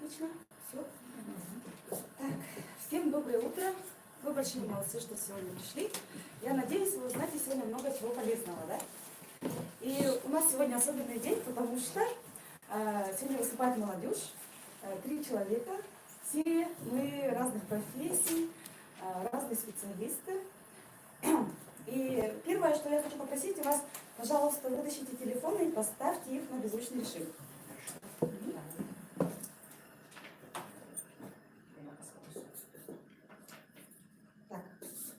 Отлично. Все. Так, всем доброе утро. Вы большие молодцы, что сегодня пришли. Я надеюсь, вы узнаете сегодня много чего полезного, да? И у нас сегодня особенный день, потому что сегодня выступает молодежь, 3 человека. Все мы разных профессий, разные специалисты. И первое, что я хочу попросить у вас, пожалуйста, вытащите телефоны и поставьте их на беззвучный режим. Так,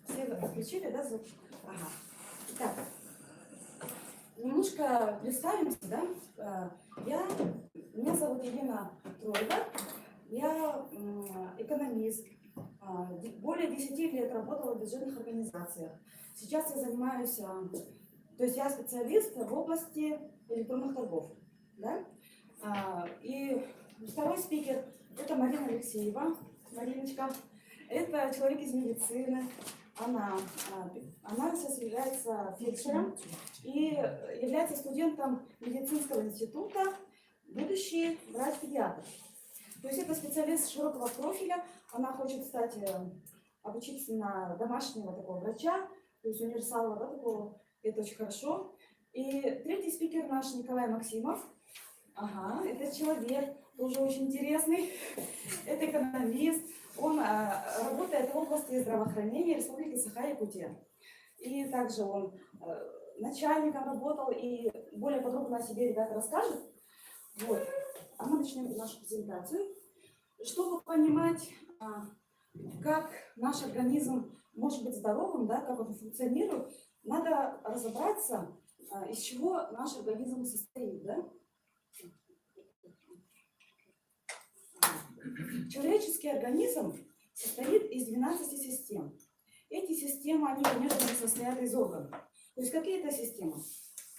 все отключили, да, звук? Ага. Итак, немножко представимся, да? Меня зовут Елена Троева, я экономист, более 10 лет работала в бюджетных организациях. Сейчас я занимаюсь, то есть я специалист в области электронных торгов. Да? И второй спикер – это Марина Алексеева. Мариночка. Это человек из медицины. Она сейчас является фельдшером и является студентом медицинского института, будущий врач-педиатр. То есть это специалист широкого профиля. Она хочет стать, обучиться на домашнего такого врача, то есть универсала, да, такого. Это очень хорошо. И третий спикер наш Николай Максимов. Ага, это человек тоже очень интересный. Это экономист. Он работает в области здравоохранения Республики Саха-Якутия. И также он начальником работал, и более подробно о себе ребята расскажут. Вот. А мы начнем нашу презентацию. Чтобы понимать, как наш организм может быть здоровым, да, как он функционирует, надо разобраться, из чего наш организм состоит. Да? Человеческий организм состоит из 12 систем. Эти системы, они, конечно же, состоят из органов. То есть какие это системы?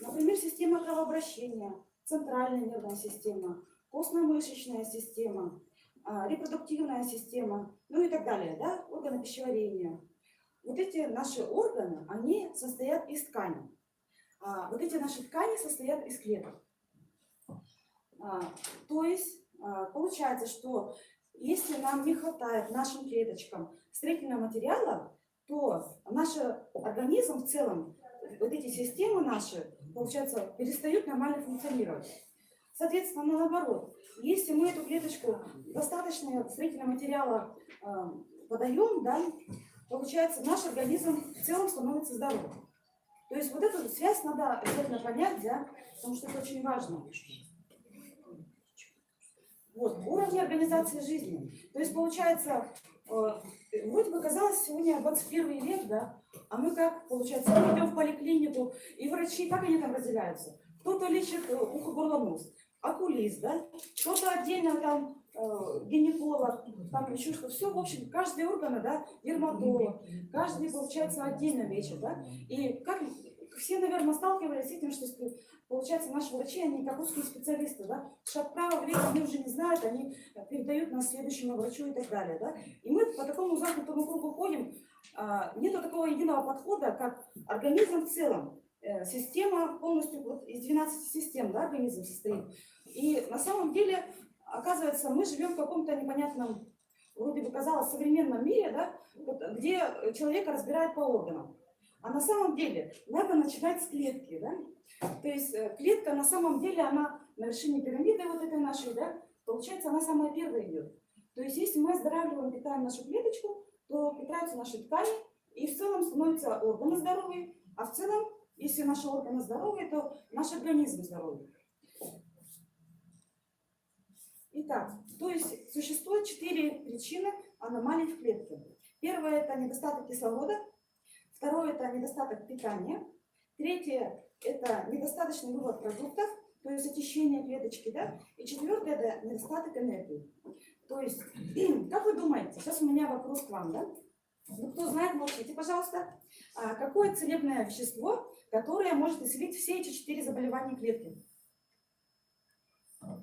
Например, система кровообращения, центральная нервная система, костно-мышечная система, репродуктивная система, ну и так далее, да? Органы пищеварения. Вот эти наши органы, они состоят из тканей. Вот эти наши ткани состоят из клеток. То есть получается, что если нам не хватает нашим клеточкам строительного материала, то наш организм в целом, вот эти системы наши, получается, перестают нормально функционировать. Соответственно, наоборот, если мы эту клеточку достаточно строительного материала подаем, да, получается, наш организм в целом становится здоровым. То есть вот эту связь надо обязательно понять, да, потому что это очень важно. Вот, уровни организации жизни. То есть, получается, вроде бы казалось, сегодня 21 век, да, а мы как, получается, мы идем в поликлинику, и врачи, как они там разделяются? Кто-то лечит ухо, горло, нос, окулист, да, кто-то отдельно там гинеколог, там еще что-то. Все, в общем, каждый орган, да, дерматолог, каждый, получается, отдельно лечит, да. И как все, наверное, сталкивались с этим, что, получается, наши врачи, они как узкие специалисты, да, шаг вправо, влево, они уже не знают, они передают нас следующему врачу и так далее, да. И мы по такому замкнутому кругу ходим, нету такого единого подхода, как организм в целом. Система полностью вот из 12 систем, да, организм состоит. И на самом деле, оказывается, мы живем в каком-то непонятном, вроде бы казалось, современном мире, да, где человека разбирают по органам. А на самом деле надо начинать с клетки, да? То есть клетка на самом деле, она на вершине пирамиды вот этой нашей, да, получается, она самая первая идет. То есть если мы оздоравливаем, питаем нашу клеточку, то питаются наши ткани, и в целом становятся органы здоровые, а в целом, если наши органы здоровые, то наш организм здоровый. Итак, то есть существует 4 причины аномалий в клетке. Первое – это недостаток кислорода. Второе – это недостаток питания. Третье – это недостаточный вывод продуктов, то есть очищение клеточки. Да? И четвертое – это недостаток энергии. То есть, как вы думаете, сейчас у меня вопрос к вам, да? Ну, кто знает, молчите, пожалуйста. Какое целебное вещество, которое может исцелить все эти 4 заболевания клетки?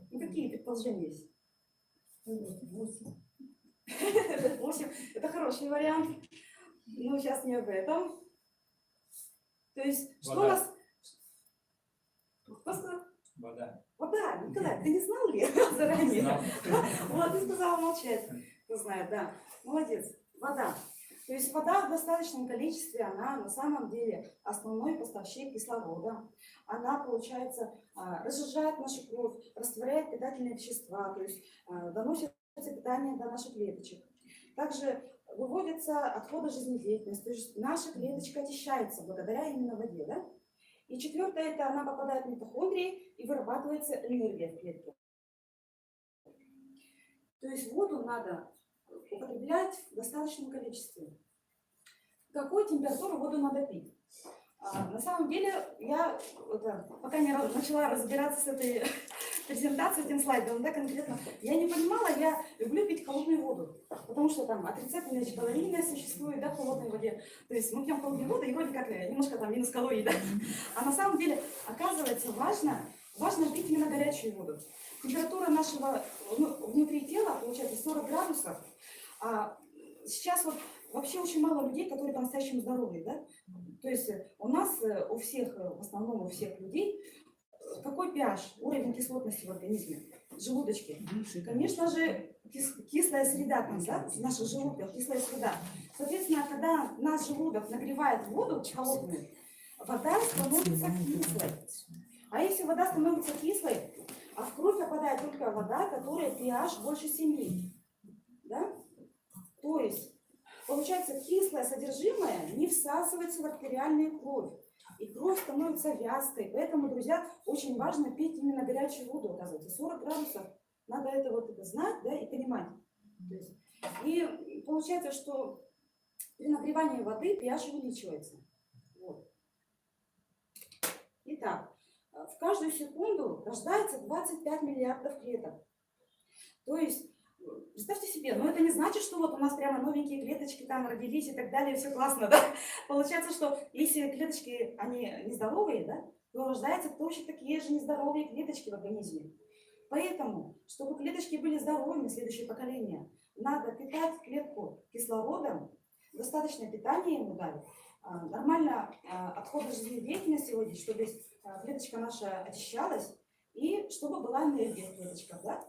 Ну, какие предположения есть? 8. 8. Это хороший вариант. Но сейчас не об этом. То есть, что у нас... Вода. Вода, Николай, ты не знал ли заранее? Вот, ты сказала молчать. Кто знает, да. Молодец. Вода. То есть вода в достаточном количестве, она на самом деле основной поставщик кислорода. Она, получается, разжижает нашу кровь, растворяет питательные вещества, то есть доносит питание до наших клеточек. Также выводятся отходы жизнедеятельности, то есть наша клеточка очищается благодаря именно воде. Да? И четвертое, это она попадает в митохондрии и вырабатывается энергия в клетке. То есть воду надо употреблять в достаточном количестве. Какую температуру воду надо пить? На самом деле, я пока не начала разбираться с этой презентацией, этим слайдом, да, конкретно, я не понимала, я люблю пить холодную воду, потому что там отрицательное калорийное существует, да, в холодной воде. То есть мы пьем холодную воду, и вроде как немножко там минус калорий, да. А на самом деле, оказывается, важно пить именно горячую воду. Температура нашего внутри тела, получается, 40 градусов. Сейчас вот вообще очень мало людей, которые по-настоящему здоровые, да? То есть у нас, у всех, в основном у всех людей, какой pH, уровень кислотности в организме, в желудочке? Конечно же, кислая среда там, да, в наших желудках, кислая среда. Соответственно, когда наш желудок нагревает воду холодную, вода становится кислой. А если вода становится кислой, а в кровь попадает только вода, которая pH больше 7, да? То есть, получается, кислое содержимое не всасывается в артериальную кровь. И кровь становится вязкой. Поэтому, друзья, очень важно пить именно горячую воду, оказывается. 40 градусов. Надо это знать, да, и понимать. То есть, и получается, что при нагревании воды pH увеличивается. Вот. Итак, в каждую секунду рождается 25 миллиардов клеток. То есть, представьте себе, но это не значит, что вот у нас прямо новенькие клеточки там родились и так далее, все классно, да? Получается, что если клеточки, они нездоровые, да, то рождаются точно такие же нездоровые клеточки в организме. Поэтому, чтобы клеточки были здоровыми, следующее поколение, надо питать клетку кислородом, достаточное питание ему дать, нормально отходы жизнедеятельности вводить, чтобы клеточка наша очищалась и чтобы была энергия в клеточках, да?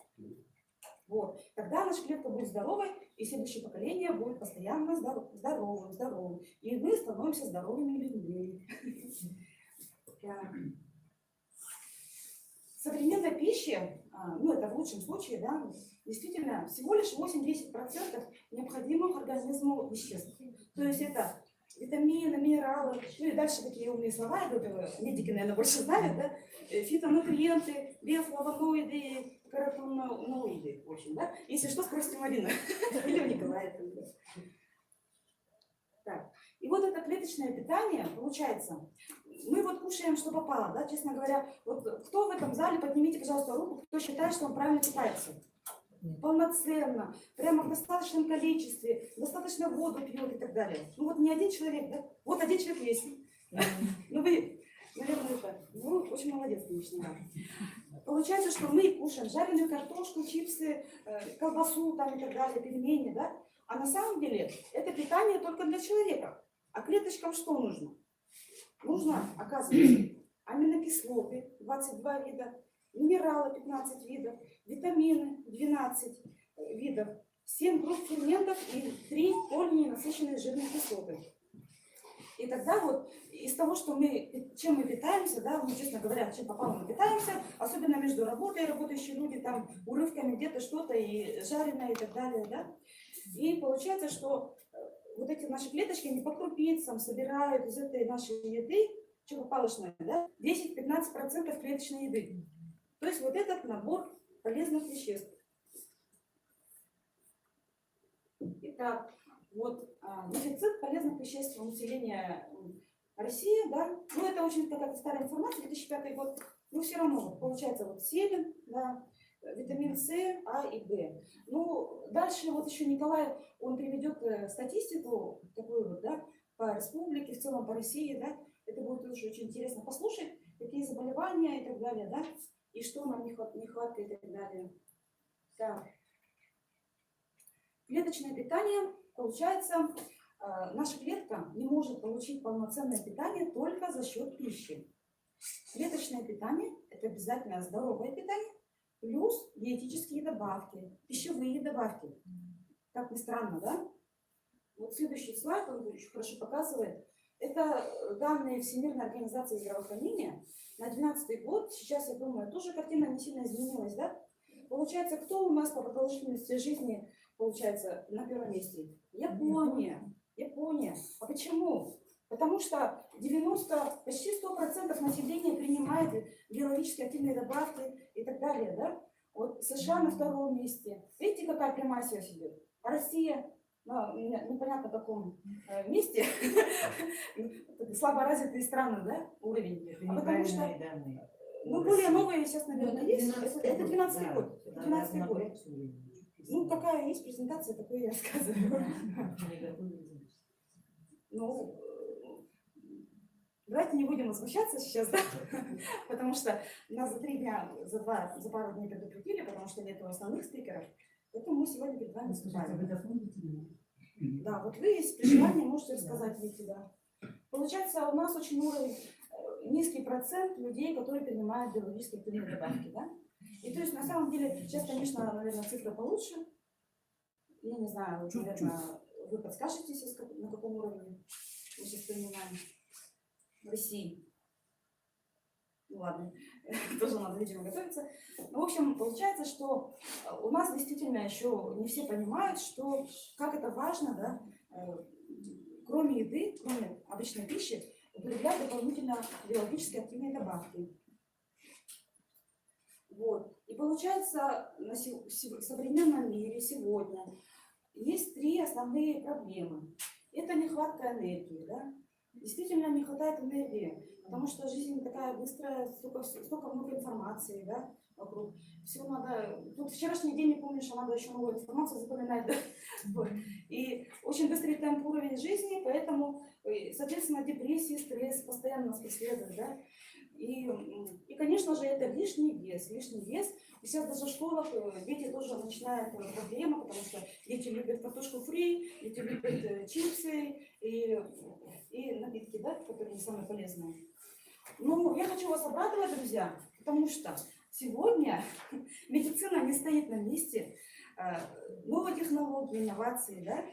Вот. Тогда наша клетка будет здоровой, и следующее поколение будет постоянно здоровым. И мы становимся здоровыми людьми. Современной пищи, ну это в лучшем случае, да, действительно всего лишь 8-10% необходимых организму веществ. То есть это витамины, минералы, ну и дальше такие умные слова, это медики, наверное, больше знают, да, фитонутриенты, биофлавоноиды, каротиноиды, в общем, да. Если что, спросите Марину или у Николая. Так. И вот это клеточное питание, получается, мы вот кушаем, что попало, да, честно говоря. Вот кто в этом зале, поднимите, пожалуйста, руку, кто считает, что он правильно питается. Полноценно, прямо в достаточном количестве, достаточно воду пьет и так далее. Ну вот не один человек, да? Вот один человек есть. Ну вы, наверное, это, ну, очень молодец, конечно, да. Получается, что мы кушаем жареную картошку, чипсы, колбасу там и так далее, пельмени, да? А на самом деле это питание только для человека. А клеточкам что нужно? Нужно, оказывается, аминокислоты 22 вида, минералы 15 видов, витамины 12 видов, 7 групп ферментов и 3 полиненасыщенные жирные кислоты. И тогда вот из того, что чем мы питаемся, да, ну, честно говоря, чем попало мы питаемся, особенно между работой, работающие люди, там, урывками где-то что-то и жареное и так далее, да. И получается, что вот эти наши клеточки, они по крупицам собирают из этой нашей еды, что попало, да, 10-15% клеточной еды. То есть вот этот набор полезных веществ. Итак, вот дефицит полезных веществ у населения России, да, ну это очень какая-то старая информация, 2005 год, но все равно получается вот селен, да, витамин С, А и Г. Ну, дальше вот еще Николай, он приведет статистику такую вот, да, по республике, в целом по России, да, это будет тоже очень интересно послушать, какие заболевания и так далее, да, и что нам нехватка и так далее. Так. Клеточное питание, получается, наша клетка не может получить полноценное питание только за счет пищи. Клеточное питание – это обязательно здоровое питание, плюс диетические добавки, пищевые добавки. Как ни странно, да? Вот следующий слайд, он очень хорошо показывает. Это данные Всемирной организации здравоохранения на 2012 год. Сейчас, я думаю, тоже картина не сильно изменилась, да? Получается, кто у нас по продолжительности жизни, получается, на первом месте? Япония. Япония. А почему? Потому что 90, почти 100% населения принимает биологически активные добавки и так далее, да? Вот США на втором месте. Видите, какая прямая связь идет? А Россия на непонятно каком месте, слаборазвитые страны, да, уровень. Это А потому что, данные. ну, более новые сейчас, наверное, есть. Это 12-й год. Это 12-й год. Ну, какая есть презентация, такое я рассказываю. Ну, давайте не будем возмущаться сейчас, да? Потому что нас за 3 дня, за пару дней предупредили, потому что нет основных спикеров. Поэтому мы сегодня перед вами выступаем. Да, вот вы, если при желании, можете рассказать, Вики, да. Получается, у нас очень низкий процент людей, которые принимают биологически активные добавки, да? И то есть, на самом деле, сейчас, конечно, наверное, цифра получше. Я не знаю, наверное, вы подскажете, на каком уровне мы сейчас принимаем в России. Ну ладно, тоже надо, видимо, готовиться. Ну, в общем, получается, что у нас действительно еще не все понимают, что, как это важно, да, кроме еды, кроме обычной пищи, употреблять дополнительно биологически активные добавки. Вот. И получается, в современном мире сегодня есть 3 основные проблемы. Это нехватка энергии, да? Действительно не хватает энергии, потому что жизнь такая быстрая, столько много информации, да, вокруг. Все надо. Тут вчерашний день не помню, что надо еще новую информацию запоминать, да? Вот. И очень быстрый темп уровень жизни, поэтому, соответственно, депрессия, стресс постоянно нас преследуют, да? И, конечно же, это лишний вес. Лишний вес. И сейчас даже в школах дети тоже начинают проблемы, потому что дети любят картошку фри, дети любят чипсы и напитки, да, которые не самые полезные. Ну, я хочу вас обрадовать, друзья, потому что сегодня медицина не стоит на месте. Новые технологии, инновации, да,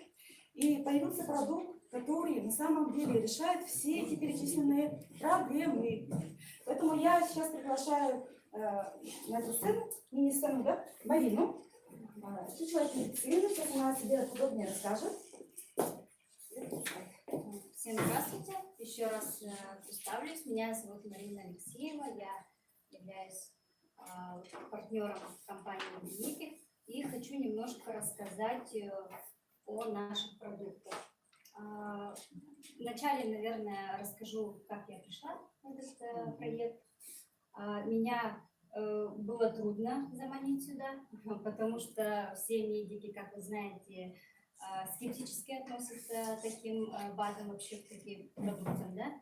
и появился продукт, который на самом деле решает все эти перечисленные проблемы. Поэтому я сейчас приглашаю на эту сцену, мини-сцену, да, Марину. Это человек медицины, сейчас она о себе подробнее расскажет. Всем здравствуйте. Еще раз представлюсь. Меня зовут Марина Алексеева. Я являюсь партнером компании Бенефик и хочу немножко рассказать о наших продуктах. Вначале, наверное, расскажу, как я пришла в этот проект. Меня было трудно заманить сюда, потому что все медики, как вы знаете, скептически относятся к таким БАДам, вообще к таким продуктам, да.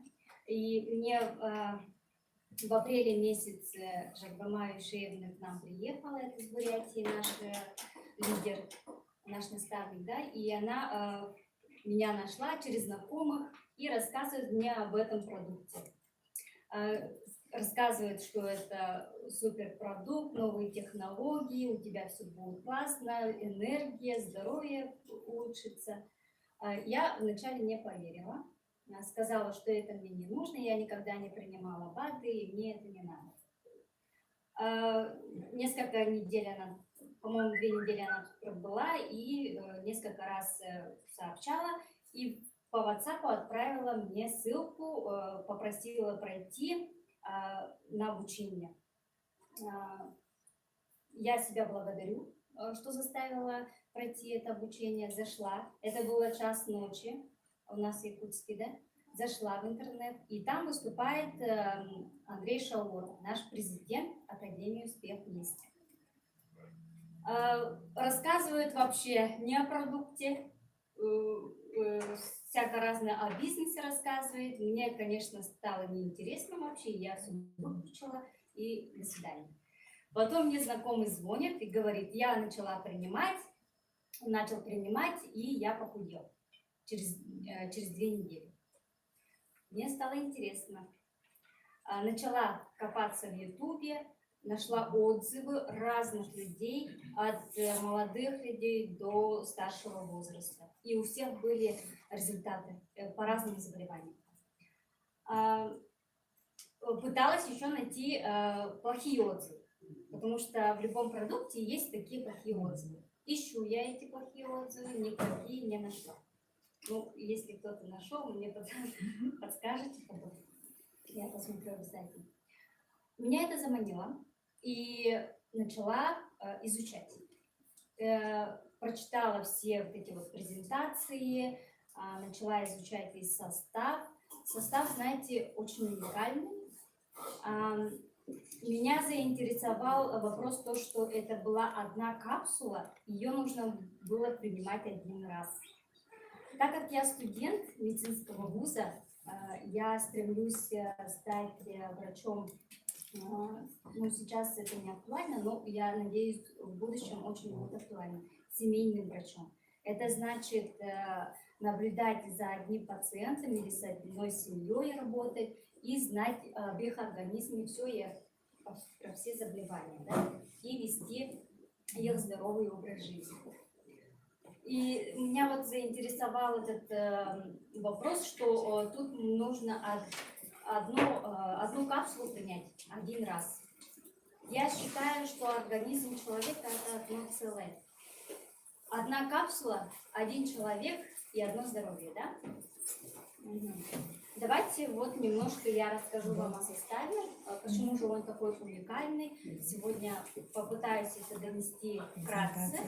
И мне в апреле месяце Жакбама Ишеевна к нам приехала, это из Бурятии, наш лидер, наш наставник, да, и она меня нашла через знакомых и рассказывает мне об этом продукте. Рассказывает, что это суперпродукт, новые технологии, у тебя все будет классно, энергия, здоровье улучшится. Я вначале не поверила. Сказала, что это мне не нужно, я никогда не принимала БАДы, и мне это не надо. Несколько недель она, по-моему, 2 недели она тут пробыла и несколько раз сообщала, и по WhatsApp отправила мне ссылку, попросила пройти на обучение. Я себя благодарю, что заставила пройти это обучение, зашла. Это было 1:00 ночи, у нас в Якутске, да? Зашла в интернет, и там выступает Андрей Шауров, наш президент Академии «Успех вместе». Рассказывает вообще не о продукте, всяко разное о бизнесе рассказывает. Мне, конечно, стало неинтересно вообще, я все выключила и до свидания. Потом мне знакомый звонит и говорит, я начал принимать, и я похудел через 2 недели. Мне стало интересно. начала копаться в Ютубе, нашла отзывы разных людей, от молодых людей до старшего возраста. И у всех были результаты по разным заболеваниям. Пыталась еще найти плохие отзывы, потому что в любом продукте есть такие плохие отзывы. Ищу я эти плохие отзывы, никакие не нашла. Ну, если кто-то нашел, мне подскажете потом. Я посмотрю обязательно. Меня это заманило, и начала изучать. Прочитала все вот эти вот презентации, начала изучать весь состав. Состав, знаете, очень уникальный. Меня заинтересовал вопрос то, что это была одна капсула, ее нужно было принимать один раз. Так как я студент медицинского вуза, я стремлюсь стать врачом. Ну, сейчас это не актуально, но я надеюсь, в будущем очень будет актуально. Семейным врачом. Это значит наблюдать за одним пациентом или с одной семьей работать и знать об их организме все про все заболевания, да? И вести их здоровый образ жизни. И меня вот заинтересовал этот вопрос, что тут нужно одну капсулу принять один раз. Я считаю, что организм человека это одно целое. Одна капсула, один человек и одно здоровье, да? Угу. Давайте вот немножко я расскажу вам о составе, почему же он такой уникальный. Сегодня попытаюсь это донести вкратце.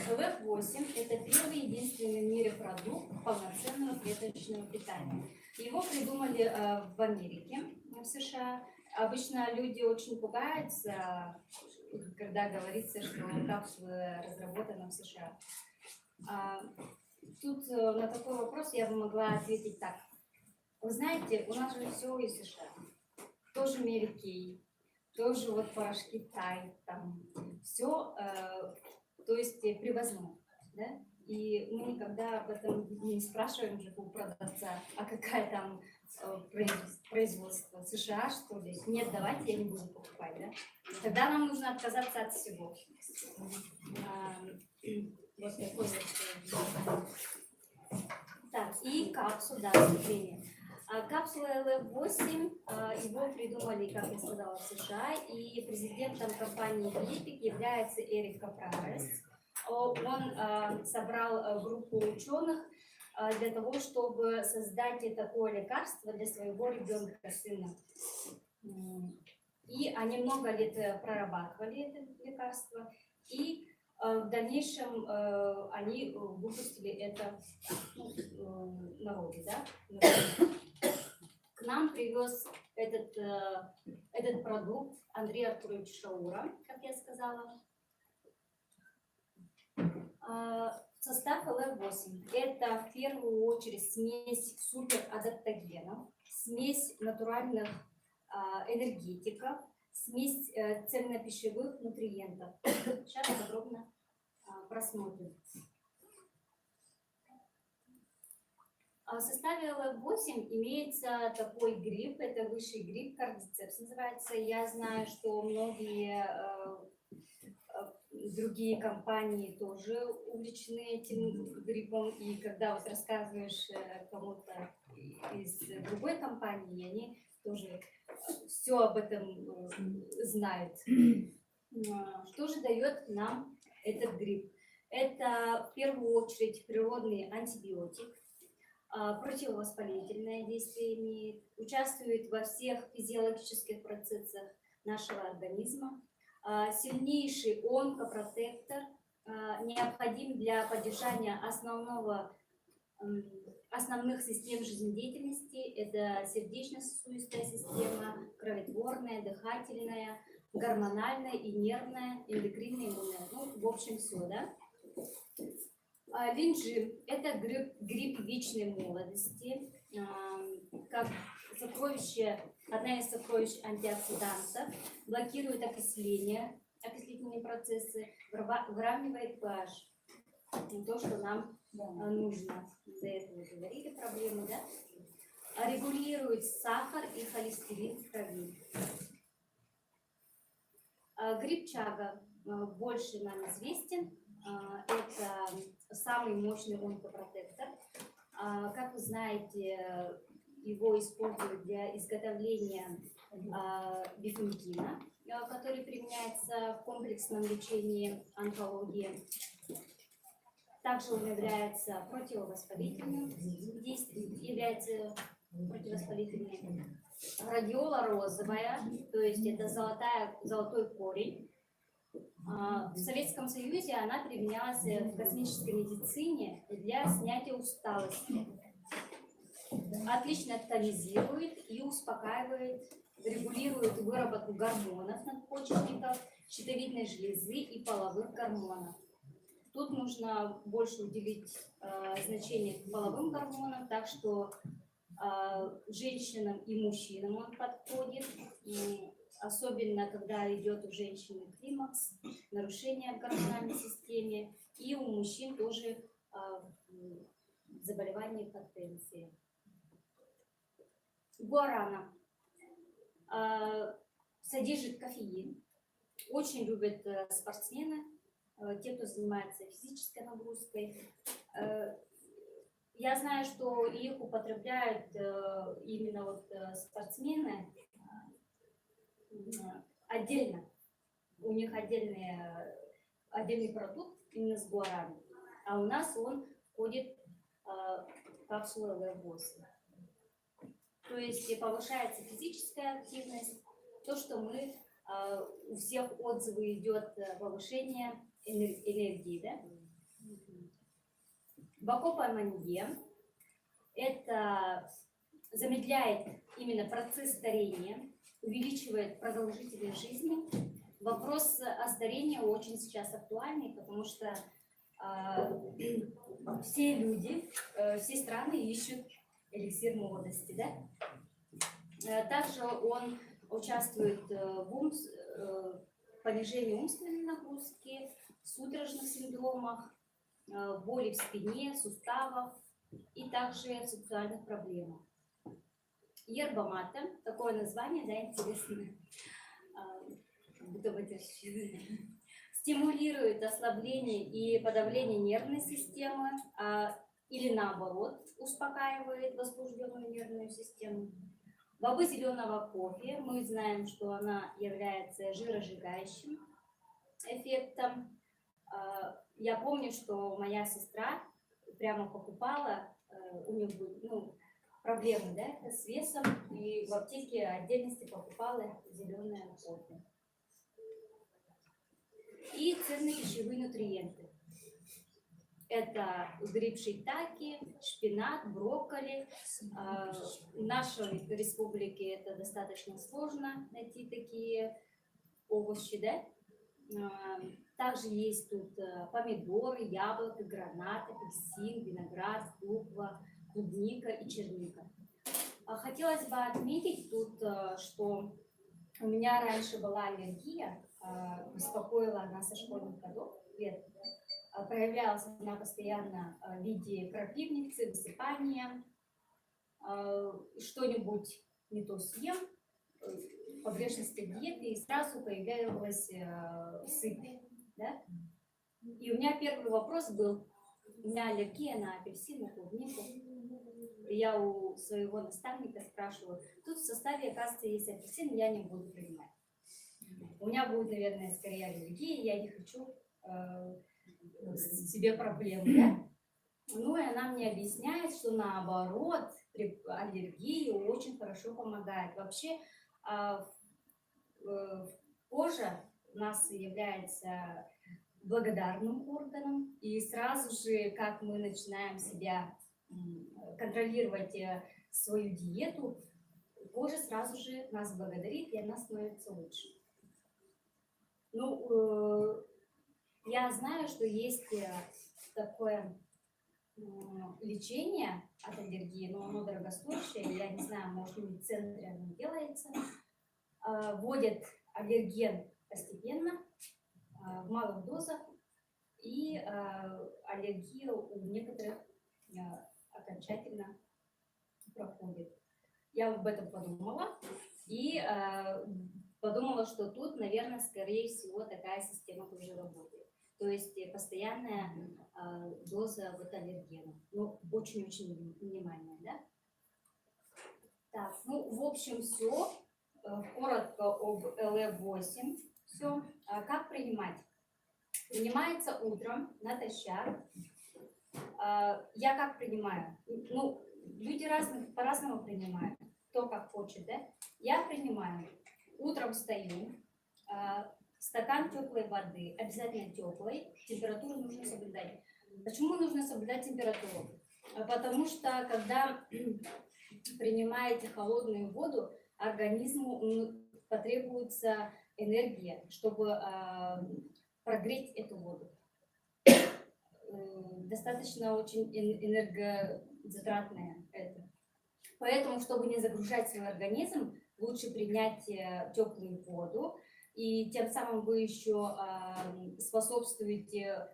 ЛФ-8 – это первый и единственный в мире продукт полноценного клеточного питания. Его придумали в Америке, в США. Обычно люди очень пугаются, когда говорится, что капсула разработана в США. Тут на такой вопрос я бы могла ответить так. Вы знаете, у нас же все из США. Тоже Mary Kay, тоже вот порошки Тай, там все, то есть привозное, да? И мы никогда об этом не спрашиваем же у продавца, а какая там производство США, что ли? Нет, давайте я не буду покупать, да? Тогда нам нужно отказаться от всего. Вот такой вот. Так, и капсула, да, вступление. Капсула ЛФ-8, его придумали, как я сказала, в США, и президентом компании Epic является Эрик Капрарес. Он собрал группу ученых для того, чтобы создать такое лекарство для своего ребенка, сына. И они много лет прорабатывали это лекарство, и в дальнейшем они выпустили это народу, да? К нам привез этот продукт Андрей Артурович Шаура, как я сказала. Состав ЛФ-8 – это в первую очередь смесь суперадаптогенов, смесь натуральных энергетиков, смесь цельнопищевых нутриентов. Сейчас подробно просмотрим. В составе ЛФ-8 имеется такой гриб, это высший гриб, кардицепс называется. Я знаю, что многие другие компании тоже увлечены этим грибом, и когда вот рассказываешь кому-то из другой компании, они тоже все об этом знают. Что же дает нам этот гриб? Это в первую очередь природный антибиотик, противовоспалительное действие имеет, участвует во всех физиологических процессах нашего организма, сильнейший онкопротектор, необходим для поддержания основных систем жизнедеятельности. Это сердечно-сосудистая система, кроветворная, дыхательная, гормональная и нервная, эндокринная, иммунная. Ну, в общем, все, да? Линджи– это гриб вечной молодости, как сокровище, одна из сокровищ антиоксидантов, блокирует окислительные процессы, выравнивает pH. То, что нам нужно. До этого говорили проблемы, да? Регулирует сахар и холестерин в крови. Гриб чага больше нам известен. Это самый мощный онкопротектор. Как вы знаете, его используют для изготовления бифенкина, который применяется в комплексном лечении онкологии. Также он является противовоспалительным, является противовоспалительным. Радиола розовая, то есть это золотой корень. В Советском Союзе она применялась в космической медицине для снятия усталости. Отлично тонизирует и успокаивает, регулирует выработку гормонов надпочечников, щитовидной железы и половых гормонов. Тут нужно больше уделить значение половым гормонам, так что женщинам и мужчинам он подходит, особенно когда идет у женщины климакс, нарушение в гормональной системе, и у мужчин тоже заболевание потенции. Гуарана содержит кофеин, очень любят спортсмены, те, кто занимается физической нагрузкой. Я знаю, что их употребляют именно вот спортсмены отдельно. У них отдельный продукт именно с гуараной, а у нас он входит в капсулы ЛВ8. То есть повышается физическая активность, то, что мы, у всех отзывы идет повышение энергии, да? Бакопа манье – это замедляет именно процесс старения, увеличивает продолжительность жизни. Вопрос о старении очень сейчас актуальный, потому что все люди, все страны ищут эликсир молодости, да? Также он участвует в понижении умственной нагрузки, судорожных синдромах, боли в спине, суставах и также в сексуальных проблемах. Yerba mate, такое название, да, интересное, стимулирует ослабление и подавление нервной системы, или наоборот, успокаивает возбужденную нервную систему. Бобы зеленого кофе, мы знаем, что она является жиросжигающим эффектом. Я помню, что моя сестра прямо покупала, у нее были проблемы, да, с весом, и в аптеке отдельности покупала зеленое кофе. И ценные пищевые нутриенты. Это гриб шиитаке, шпинат, брокколи. В нашей республике это достаточно сложно найти такие овощи, да? Также есть тут помидоры, яблоко, гранат, апельсин, виноград, клюква, клубника и черника. Хотелось бы отметить тут, что у меня раньше была аллергия, беспокоила она со школьных лет. Проявлялась она постоянно в виде крапивницы, высыпания, что-нибудь не то съем, погрешности диеты, и сразу появлялась сыпь. Да? И у меня первый вопрос был, у меня аллергия на апельсин, на клубнику. И я у своего наставника спрашиваю, тут в составе, оказывается, есть апельсин, я не буду принимать. У меня будет, наверное, скорее аллергия, я не хочу себе проблем, да? Ну и она мне объясняет, что наоборот, при аллергии очень хорошо помогает. Вообще кожа у нас является благодарным органом, и сразу же, как мы начинаем себя контролировать свою диету, кожа сразу же нас благодарит, и она становится лучше. Ну, я знаю, что есть такое лечение от аллергии, но оно дорогостоящее, я не знаю, может быть, в центре оно делается, вводят аллерген постепенно, в малых дозах, и аллергия у некоторых окончательно проходит. Я об этом подумала и подумала, что тут, наверное, скорее всего, такая система тоже работает. То есть постоянная доза вот аллергена. Ну, очень-очень минимальная, да? Так, ну, в общем, все. Коротко об ЛЭ-8. Все. Как принимать? Принимается утром натощак. Я как принимаю? Ну, люди по-разному принимают. Кто как хочет, да? Я принимаю. Утром встаю. Стакан теплой воды, обязательно теплой. Температуру нужно соблюдать. Почему нужно соблюдать температуру? Потому что, когда принимаете холодную воду, организму потребуется энергия, чтобы прогреть эту воду. Достаточно очень энергозатратное это. Поэтому, чтобы не загружать свой организм, лучше принять теплую воду, и тем самым вы еще способствуете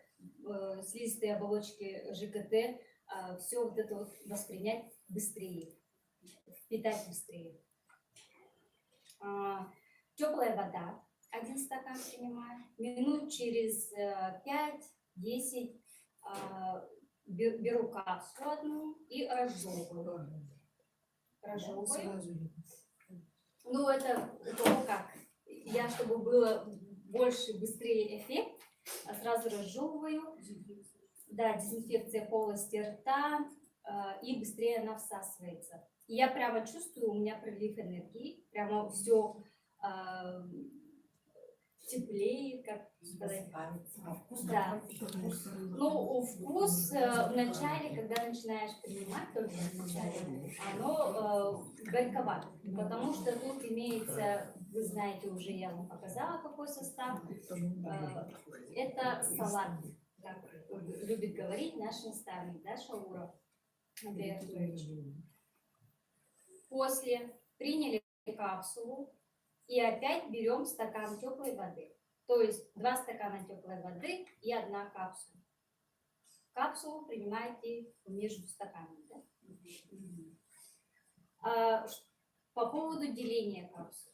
слизистой оболочке ЖКТ все вот это вот воспринять быстрее, впитать быстрее. Теплая вода, 1 стакан принимаю, минут через 5-10 беру капсулу одну и разжевываю. Ну, это то, как я, чтобы было больше, быстрее эффект, сразу разжевываю. Да, дезинфекция полости рта, и быстрее она всасывается. И я прямо чувствую, у меня прилив энергии, прямо все теплее, как сказать. Да. Ну, вкус в начале, когда начинаешь принимать, только в начале, оно горьковато, потому что тут имеется, вы знаете, уже я вам показала, какой состав. Это салат, как любит говорить наш наставник, да, Шауров Андрей Артурович. После приняли капсулу и опять берем стакан теплой воды. То есть 2 стакана теплой воды и 1 капсула. Капсулу принимаете между стаканами. Да? По поводу деления капсул.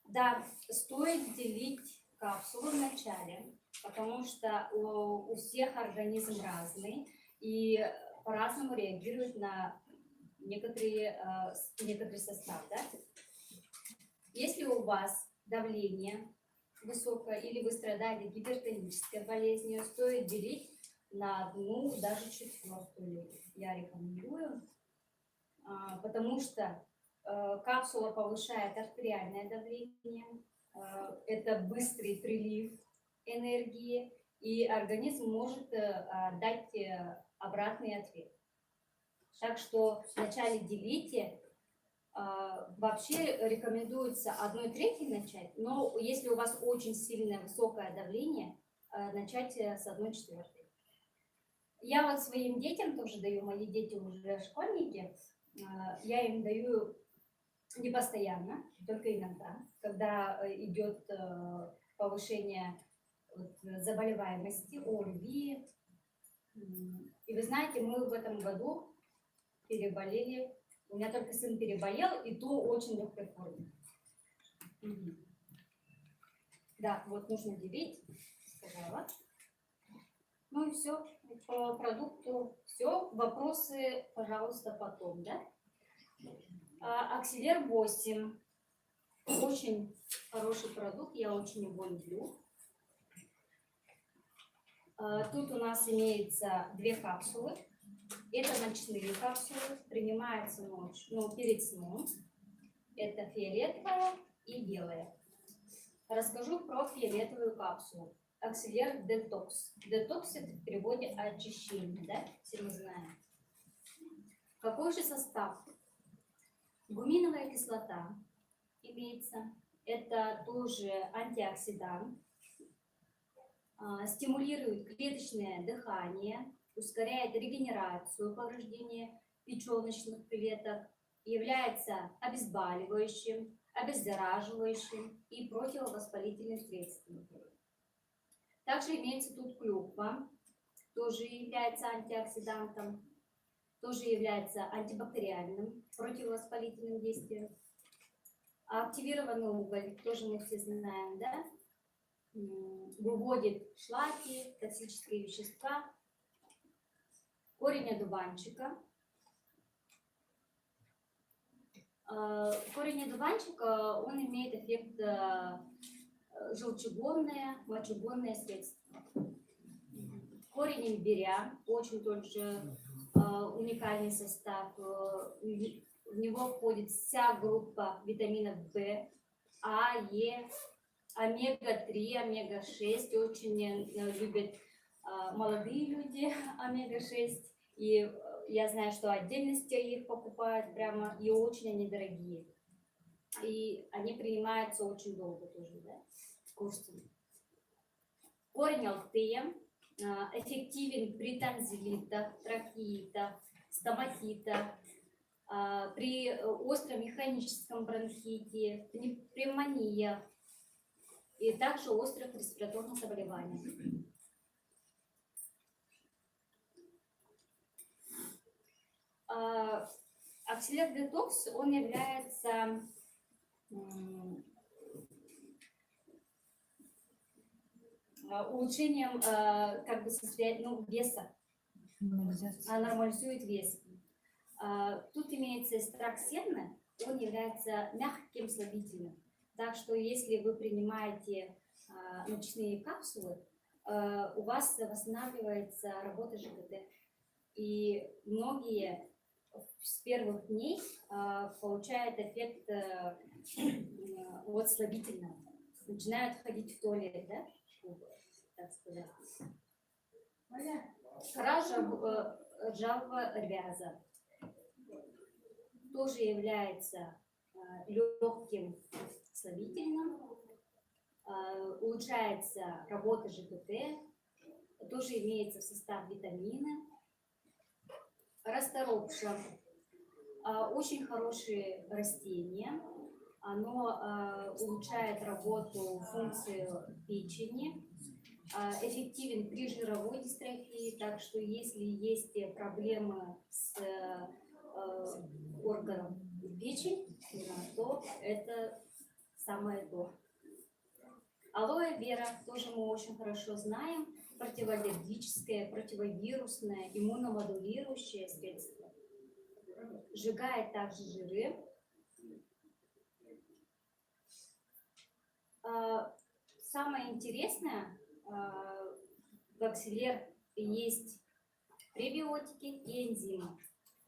Да, стоит делить капсулу в начале, потому что у всех организм разный и по-разному реагирует на некоторый состав. Да? Если у вас давление высокое или вы страдали гипертонической болезнью, стоит делить на 1, даже 1/4 я рекомендую, потому что капсула повышает артериальное давление, это быстрый прилив энергии, и организм может дать обратный ответ. Так что вначале делите. Вообще рекомендуется 1/3 начать, но если у вас очень сильное высокое давление, начать с 1/4. Я вот своим детям тоже даю, мои дети уже школьники, я им даю не постоянно, только иногда, когда идет повышение заболеваемости, ОРВИ. И вы знаете, мы в этом году переболели. У меня только сын переболел, и то очень легкой форме. Да, вот нужно делить, сказала. Ну и все, по продукту все. Вопросы, пожалуйста, потом, да? Акселер 8. Очень хороший продукт, я очень его люблю. Тут у нас имеется 2 капсулы. Это ночные капсулы, принимаются ночью, перед сном. Это фиолетовая и белая. Расскажу про фиолетовую капсулу. Акселер детокс. Детокс — это в переводе очищение, да? Все мы знаем. Какой же состав? Гуминовая кислота имеется. Это тоже антиоксидант. Стимулирует клеточное дыхание, ускоряет регенерацию повреждения печёночных клеток, является обезболивающим, обеззараживающим и противовоспалительным средством. Также имеется тут клюква, тоже является антиоксидантом, тоже является антибактериальным, противовоспалительным действием. А активированный уголь, тоже мы все знаем, да, выводит шлаки, токсические вещества. Корень одуванчика. Корень одуванчика, он имеет эффект желчегонное, мочегонное средство. Корень имбиря, очень тоже уникальный состав. В него входит вся группа витаминов В, А, Е, омега-3, омега-6. Очень любят молодые люди омега-6. И я знаю, что отдельности их покупают прямо, и очень они дорогие. И они принимаются очень долго тоже, да, курсом. Корень алтея эффективен при тонзиллитах, трахеитах, стоматитах, при остром механическом бронхите, при пневмониях и также острых респираторных заболеваниях. Акселер детокс, он является улучшением как бы состояния, веса, нормализует вес. Тут имеется экстракт серны, он является мягким слабительным. Так что если вы принимаете ночные капсулы, у вас восстанавливается работа ЖКТ. И многие с первых дней получают эффект слабительного. Начинают ходить в туалет, да? Так сказать. Кора ржавого рвяза тоже является легким слабительным, улучшается работа ЖКТ, тоже имеется в составе витамины. Расторопша очень хорошее растение, оно улучшает работу, функцию печени, эффективен при жировой дистрофии, так что если есть проблемы с органом печени, то это самое то. Алоэ вера тоже мы очень хорошо знаем, противоаллергическое, противовирусное, иммуномодулирующее средство. Сжигает также жиры. Самое интересное, в акселер есть пребиотики и энзимы.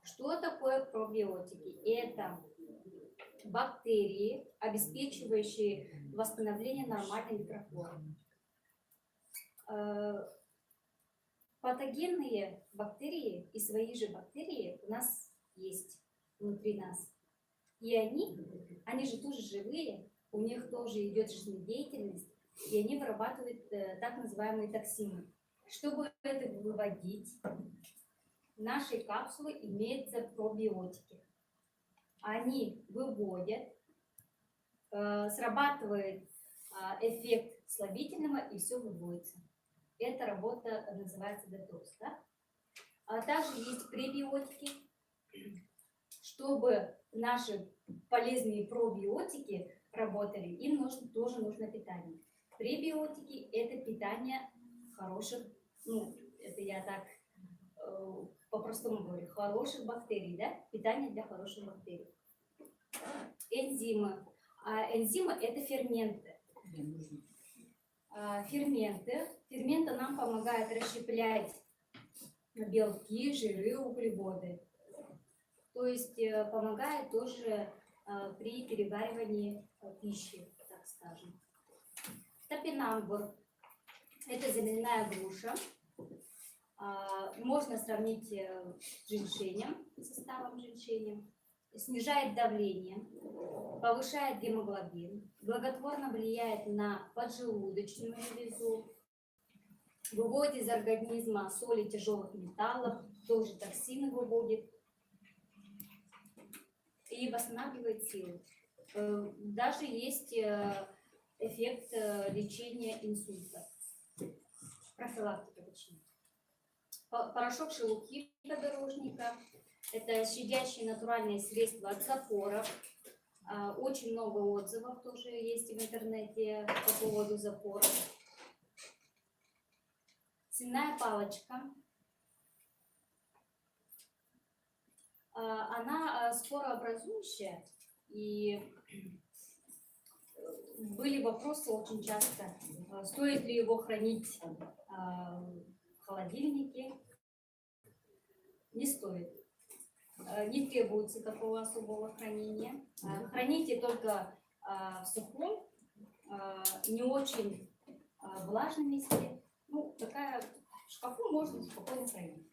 Что такое пробиотики? Это бактерии, обеспечивающие восстановление нормальной микрофлоры. Патогенные бактерии и свои же бактерии у нас есть внутри нас. И они же тоже живые, у них тоже идет жизнедеятельность, и они вырабатывают так называемые токсины. Чтобы это выводить, в нашей капсуле имеются пробиотики. Они выводят, срабатывает эффект слабительного, и все выводится. Эта работа называется детокс. Да? А также есть пребиотики. Чтобы наши полезные пробиотики работали, им тоже нужно питание. Пребиотики – это питание хороших, это я так по-простому говорю, хороших бактерий, да? Питание для хороших бактерий. Энзимы. Энзимы – это ферменты. Ферменты нам помогают расщеплять белки, жиры, углеводы. То есть помогает тоже при переваривании пищи, так скажем. Топинамбур – это земляная груша. Можно сравнить с женьшенем, составом женьшеня. Снижает давление, повышает гемоглобин, благотворно влияет на поджелудочную железу, выводит из организма соли тяжелых металлов, тоже токсины выводит и восстанавливает силы. Даже есть эффект лечения инсульта, профилактика точнее. Порошок шелухи подорожника – это щадящие натуральные средства от запоров. Очень много отзывов тоже есть в интернете по поводу запоров. Сенная палочка. Она спорообразующая, и были вопросы очень часто, стоит ли его хранить в холодильнике. Не стоит. Не требуется такого особого хранения. Храните только в сухом, не очень влажном месте. Ну, такая в шкафу можно спокойно хранить.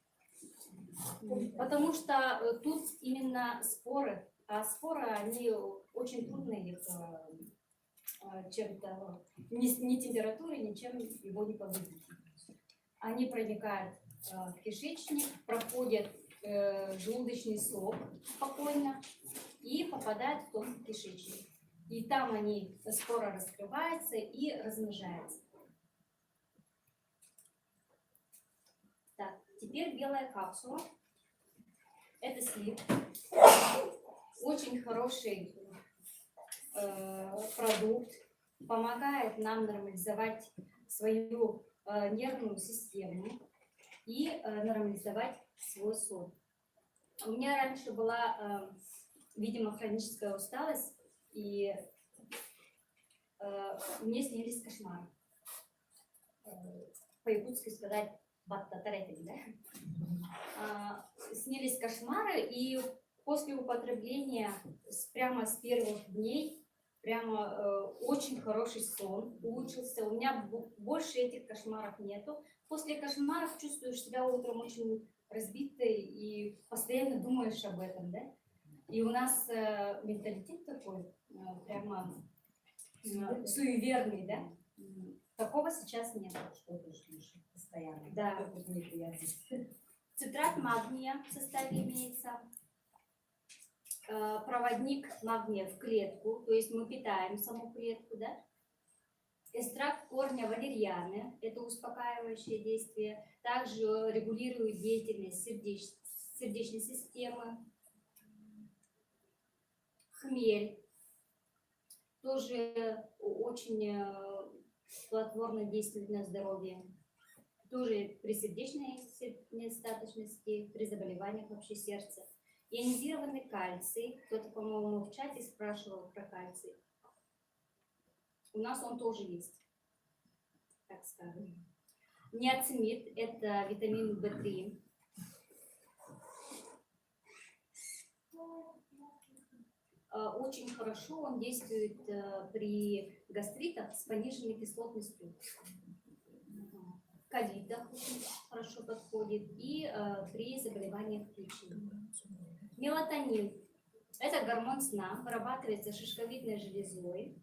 Потому что тут именно споры, а споры, они очень трудно их чем-то, ни температурой, ничем его не повредить. Они проникают в кишечник, проходят желудочный сок спокойно и попадают в тонкий кишечник. И там они, спора раскрывается и размножается. Так, теперь белая капсула. Это слип. Очень хороший продукт. Помогает нам нормализовать свою нервную систему и нормализовать свой сон. У меня раньше была, видимо, хроническая усталость, и мне снились кошмары. По-якутски сказать баттатаретик, да? Снились кошмары, и после употребления прямо с первых дней прямо очень хороший сон улучшился. У меня больше этих кошмаров нету. После кошмаров чувствуешь себя утром очень разбитой и постоянно думаешь об этом, да? И у нас менталитет такой, прямо суеверный, да? Такого сейчас нет. Что-то слышишь постоянно. Да. Цитрат магния в составе имеется. Проводник магния в клетку, то есть мы питаем саму клетку, да? Экстракт корня валерьяны, это успокаивающее действие, также регулирует деятельность сердечной системы. Хмель тоже очень плодотворно действует на здоровье, тоже при сердечной недостаточности, при заболеваниях вообще сердца. Ионизированный кальций, кто-то, по-моему, в чате спрашивал про кальций. У нас он тоже есть, так скажем. Ниацинамид – это витамин В3. Очень хорошо он действует при гастритах с пониженной кислотностью. Ковидах очень хорошо подходит и при заболеваниях печени. Мелатонин – это гормон сна, вырабатывается шишковидной железой.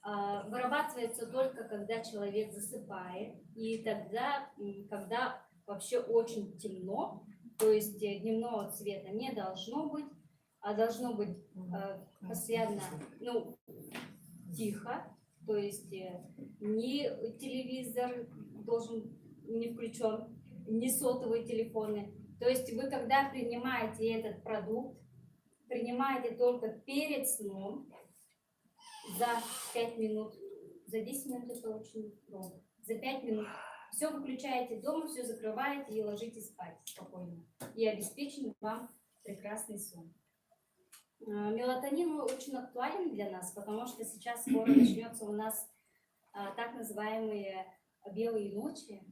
Вырабатывается только когда человек засыпает, и тогда, когда вообще очень темно, то есть дневного цвета не должно быть, а должно быть постоянно тихо, то есть ни телевизор должен не включен, ни сотовые телефоны. То есть вы, когда принимаете этот продукт, принимаете только перед сном, за 5 минут, за 10 минут это очень долго, за 5 минут. Все выключаете дома, все закрываете и ложитесь спать спокойно. И обеспечен вам прекрасный сон. Мелатонин очень актуален для нас, потому что сейчас скоро начнется у нас так называемые белые ночи.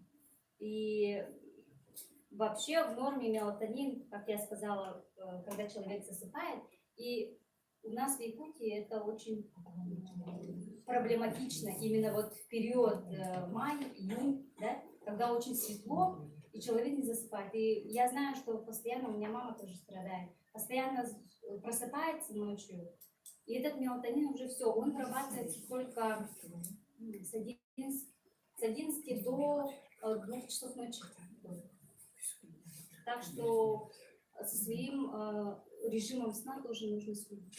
И вообще в норме мелатонин, как я сказала, когда человек засыпает, и у нас в Якутии это очень проблематично, именно вот в период май, июнь, да, когда очень светло, и человек не засыпает. И я знаю, что постоянно, у меня мама тоже страдает, постоянно просыпается ночью, и этот мелатонин уже все, он вырабатывается только с с 11 до 2 часов ночи. Так что со своим режимом сна тоже нужно следить.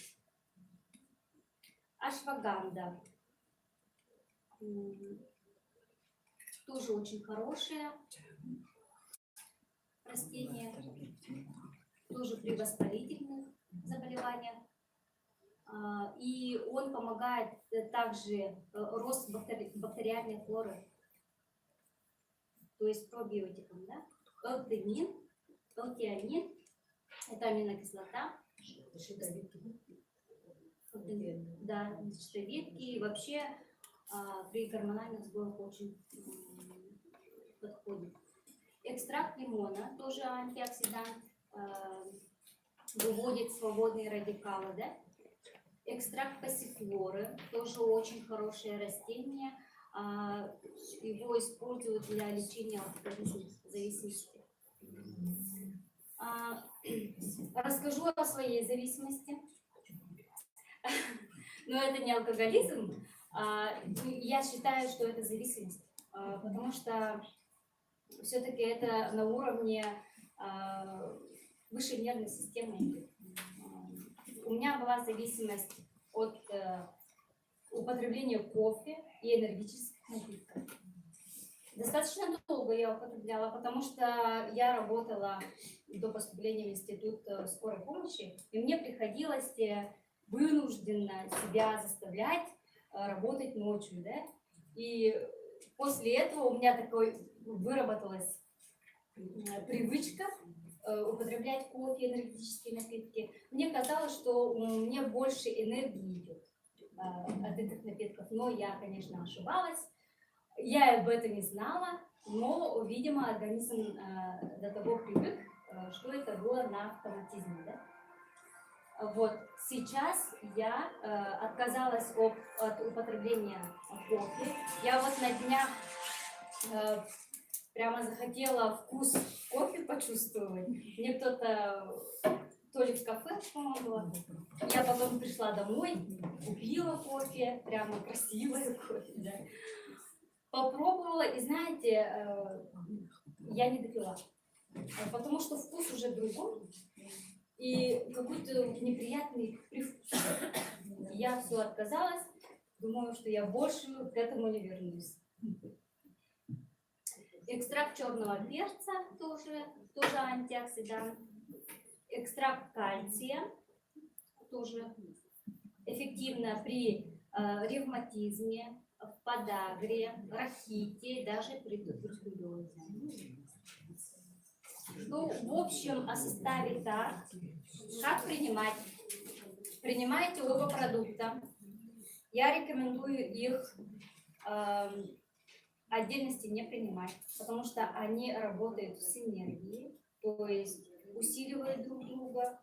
Ашваганда. Тоже очень хорошее растение, тоже при воспалительных заболеваниях. И он помогает также рост бактериальной флоры, то есть пробиотикам, да? L-тенин, L-тианин, это аминокислота. Да, щитовидки, и вообще при гормональных сбоях очень подходит. Экстракт лимона, тоже антиоксидант, выводит свободные радикалы, да? Экстракт пассифлоры, тоже очень хорошее растение, его используют для лечения зависимости. Расскажу о своей зависимости. Но это не алкоголизм. Я считаю, что это зависимость, потому что все-таки это на уровне высшей нервной системы. У меня была зависимость от употребления кофе и энергетических напитков. Достаточно долго я употребляла, потому что я работала до поступления в институт скорой помощи, и мне приходилось вынужденно себя заставлять работать ночью, да? И после этого у меня выработалась привычка употреблять кофе, энергетические напитки. Мне казалось, что мне больше энергии идет от этих напитков, но я, конечно, ошибалась. Я об этом не знала, но, видимо, организм до того привык, что это было на автоматизме, да? Вот, сейчас я отказалась от употребления кофе. Я вот на днях прямо захотела вкус кофе почувствовать. Мне кто-то, то ли в кафе, по-моему, было. Я потом пришла домой, купила кофе, прямо красивое кофе, да. Попробовала, и знаете, я не допила, потому что вкус уже другой. И какой-то неприятный привкус. Я все отказалась, думаю, что я больше к этому не вернусь. Экстракт черного перца тоже антиоксидант. Экстракт кальция тоже эффективно при ревматизме, подагре, рахите, даже при туберкулезе. Ну, в общем, о составе так. Как принимать? Принимайте оба продукта. Я рекомендую их отдельности не принимать, потому что они работают в синергии, то есть усиливают друг друга.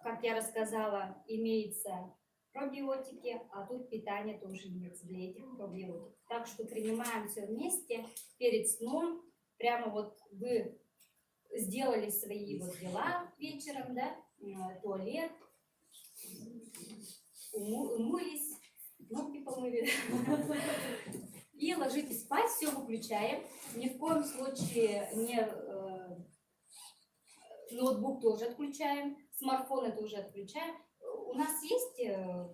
Как я рассказала, имеется пробиотики, а тут питание тоже имеется для этих пробиотиков. Так что принимаем все вместе перед сном. Прямо вот вы сделали свои вот дела вечером, да, туалет, умылись, ноги помыли, и ложитесь спать, все выключаем. Ни в коем случае не ноутбук тоже отключаем, смартфоны тоже отключаем. У нас есть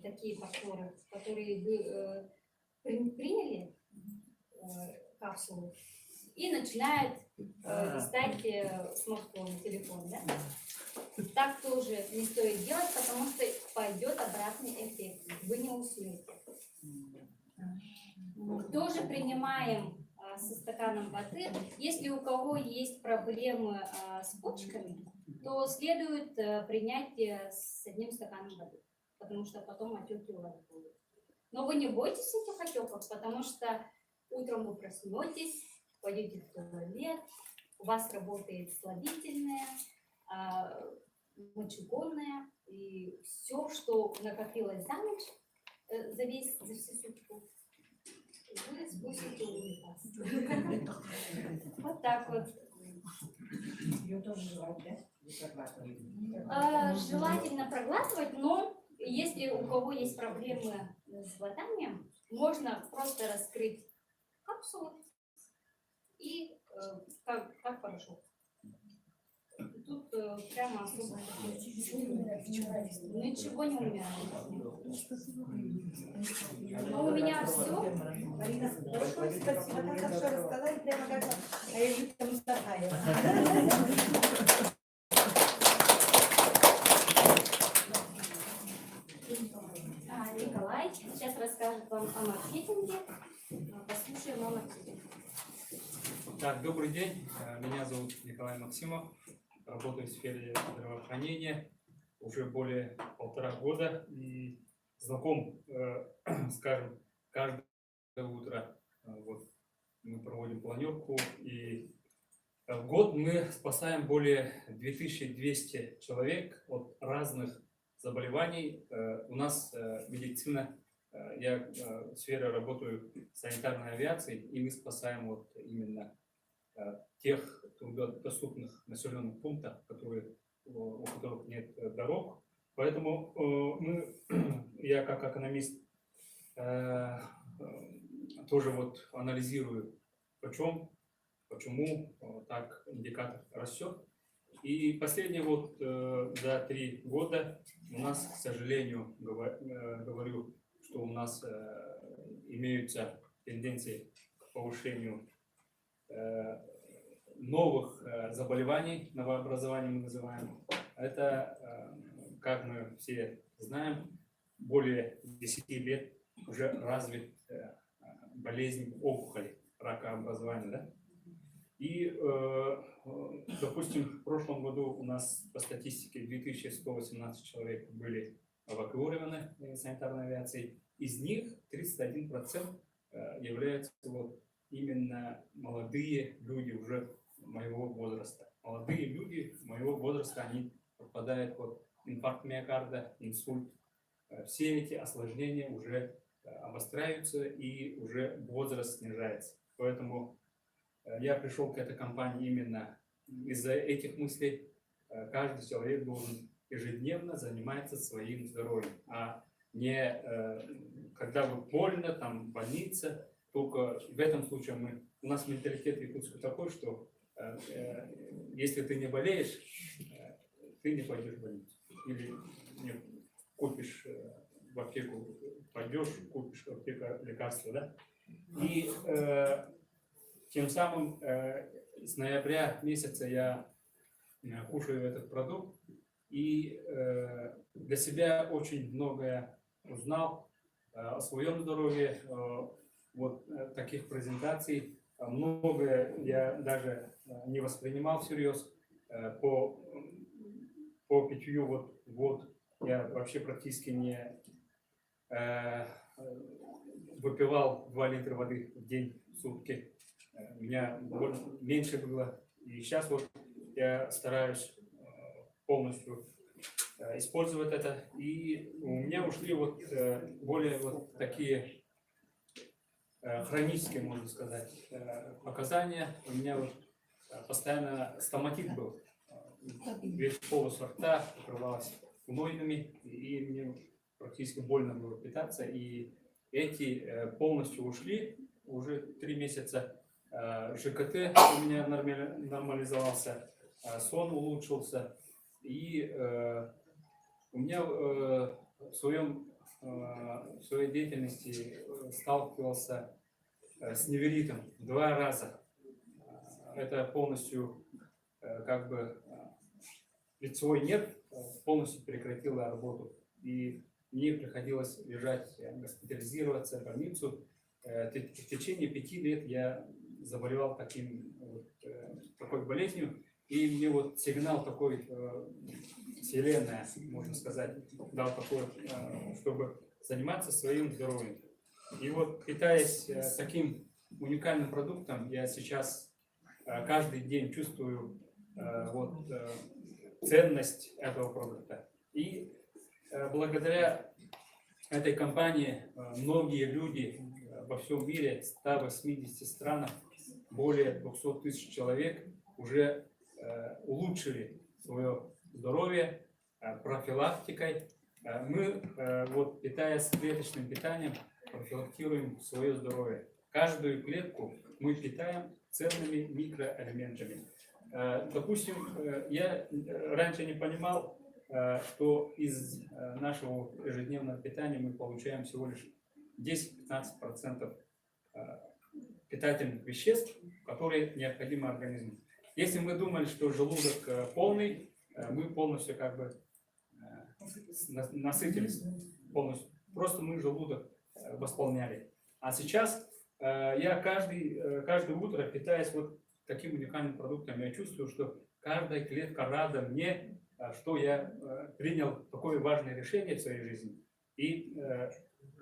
такие партнеры, которые вы приняли капсулу и начинают листать смартфон, телефон, да? Так тоже не стоит делать, потому что пойдет обратный эффект. Вы не уснете. Тоже принимаем со стаканом воды. Если у кого есть проблемы с почками, то следует принять с 1 стаканом воды, потому что потом отеки у вас будут. Но вы не бойтесь этих отеков, потому что утром вы проснетесь, пойдете в туалет, у вас работает слабительное, мочегонное, и все, что накопилось за ночь, за всю сутку, вы спустите унитаз. Вот так вот. Ее тоже желательно, Желательно проглатывать, но если у кого есть проблемы с глотанием, можно просто раскрыть капсулы и как порошок. Тут прямо особо ничего не умирает. Но у меня все. Марина, большое спасибо, так хорошо рассказали, прямо как Аэлита Мустафаева. Николай сейчас расскажет вам о маркетинге. Послушаем о маркетинге. Так, добрый день. Меня зовут Николай Максимов. Работаю в сфере здравоохранения уже более 1,5 года и знаком, скажем, каждое утро. Вот мы проводим планерку, и в год мы спасаем более 2200 человек от разных заболеваний. У нас медицина, я в сфере работаю в санитарной авиации, и мы спасаем вот именно тех труднодоступных населенных пунктов, у которых нет дорог. Поэтому я как экономист тоже вот анализирую, почему так индикатор растет. И последние вот за 3 года у нас, к сожалению, говорю, что у нас имеются тенденции к повышению новых заболеваний, новообразований мы называем. Это, как мы все знаем, более 10 лет уже развит болезнь опухоли, ракообразования, да? И, допустим, в прошлом году у нас по статистике 2118 человек были эвакуированы санитарной авиацией. Из них 31% являются вот именно молодые люди уже моего возраста. Молодые люди моего возраста, они попадают под инфаркт миокарда, инсульт. Все эти осложнения уже обостряются, и уже возраст снижается. Поэтому я пришел к этой компании именно из-за этих мыслей. Каждый человек должен ежедневно заниматься своим здоровьем, а не когда вы больно, там больница. Только в этом случае у нас менталитет якутский такой, что если ты не болеешь, ты не пойдешь в больницу. Или не купишь в аптеку, пойдешь, купишь в аптеку лекарства, да? И тем самым с ноября месяца я кушаю этот продукт, и для себя очень многое узнал о своем здоровье. Вот таких презентаций многое я даже не воспринимал всерьез. По питью вот я вообще практически не выпивал 2 литра воды в день, в сутки. У меня меньше было. И сейчас вот я стараюсь полностью использовать это. И у меня ушли вот более вот такие хронические, можно сказать, показания. У меня вот постоянно стоматит был. Весь полость рта покрывалась гнойными, и мне практически больно было питаться. И эти полностью ушли. Уже 3 месяца ЖКТ у меня нормализовался, сон улучшился. И у меня в своей деятельности сталкивался с неверитом 2 раза. Это полностью как бы лицевой нерв полностью прекратил работу. И мне приходилось лежать, госпитализироваться в больницу. В течение 5 лет я заболевал такой болезнью. И мне вот сигнал такой, вселенная, можно сказать, дал такой, чтобы заниматься своим здоровьем. И вот, питаясь таким уникальным продуктом, я сейчас каждый день чувствую ценность этого продукта. И благодаря этой компании многие люди во всем мире, в 180 странах, более 200 тысяч человек уже улучшили свое здоровье профилактикой. Мы, питаясь клеточным питанием, профилактируем свое здоровье. каждую клетку мы питаем ценными микроэлементами. Допустим, я раньше не понимал, что из нашего ежедневного питания мы получаем всего лишь 10-15% питательных веществ, которые необходимы организму. Если мы думали, что желудок полный, мы полностью как бы насытились полностью. Просто мы желудок восполняли. А сейчас я каждое утро, питаясь вот таким уникальным продуктом, я чувствую, что каждая клетка рада мне, что я принял такое важное решение в своей жизни. И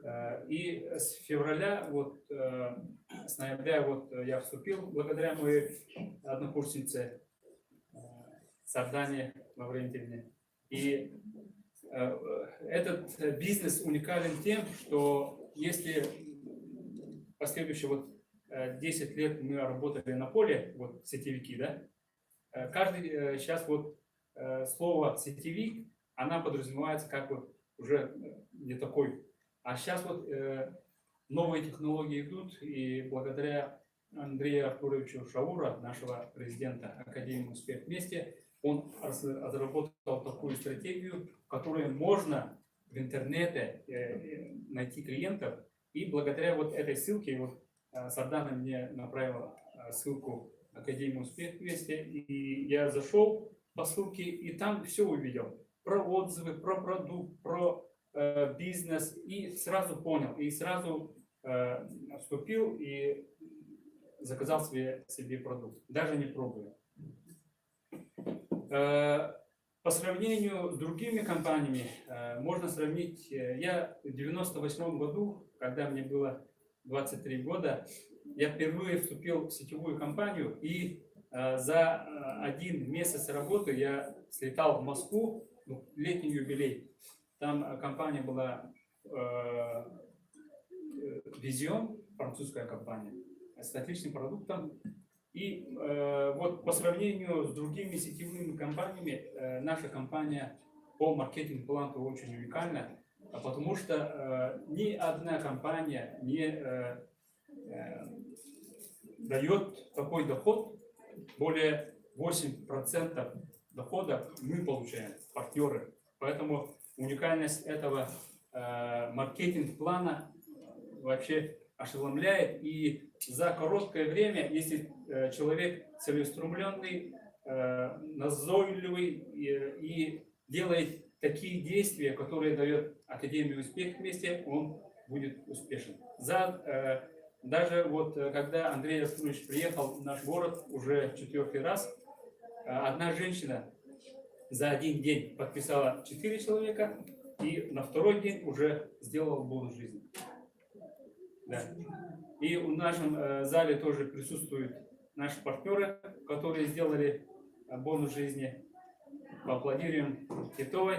с февраля, вот, с ноября вот я вступил благодаря моей однокурснице Сардане Лаврентьевне. И этот бизнес уникален тем, что если последующие вот 10 лет мы работали на поле, вот сетевики, да, каждый сейчас вот слово сетевик, она подразумевается как вот уже не такой. А сейчас вот новые технологии идут, и благодаря Андрею Артуровичу Шаура, нашего президента Академии «Успех вместе», он разработал такую стратегию, в которой можно в интернете найти клиентов, и благодаря вот этой ссылке, вот Сардана мне направила ссылку Академии «Успех вместе», и я зашел по ссылке, и там все увидел. Про отзывы, про продукт, про бизнес, и сразу понял, и сразу вступил и заказал себе продукт, даже не пробуя. По сравнению с другими компаниями, можно сравнить, я в 98 году, когда мне было 23 года, я впервые вступил в сетевую компанию, и за 1 месяц работы я слетал в Москву, в летний юбилей. Там компания была Vision, французская компания, с отличным продуктом. И вот по сравнению с другими сетевыми компаниями, наша компания по маркетинг-плану очень уникальна, потому что ни одна компания не дает такой доход, более 8% дохода мы получаем, партнеры. Поэтому уникальность этого маркетинг-плана вообще ошеломляет. И за короткое время, если человек целеустремленный, назойливый и делает такие действия, которые дает Академия «Успех вместе», он будет успешен. Даже вот когда Андрей Артурович приехал в наш город уже 4-й раз, одна женщина за 1 день подписала 4 человека, и на 2-й день уже сделала бонус жизни. Да. И в нашем зале тоже присутствуют наши партнеры, которые сделали бонус жизни. Поаплодируем Титовой.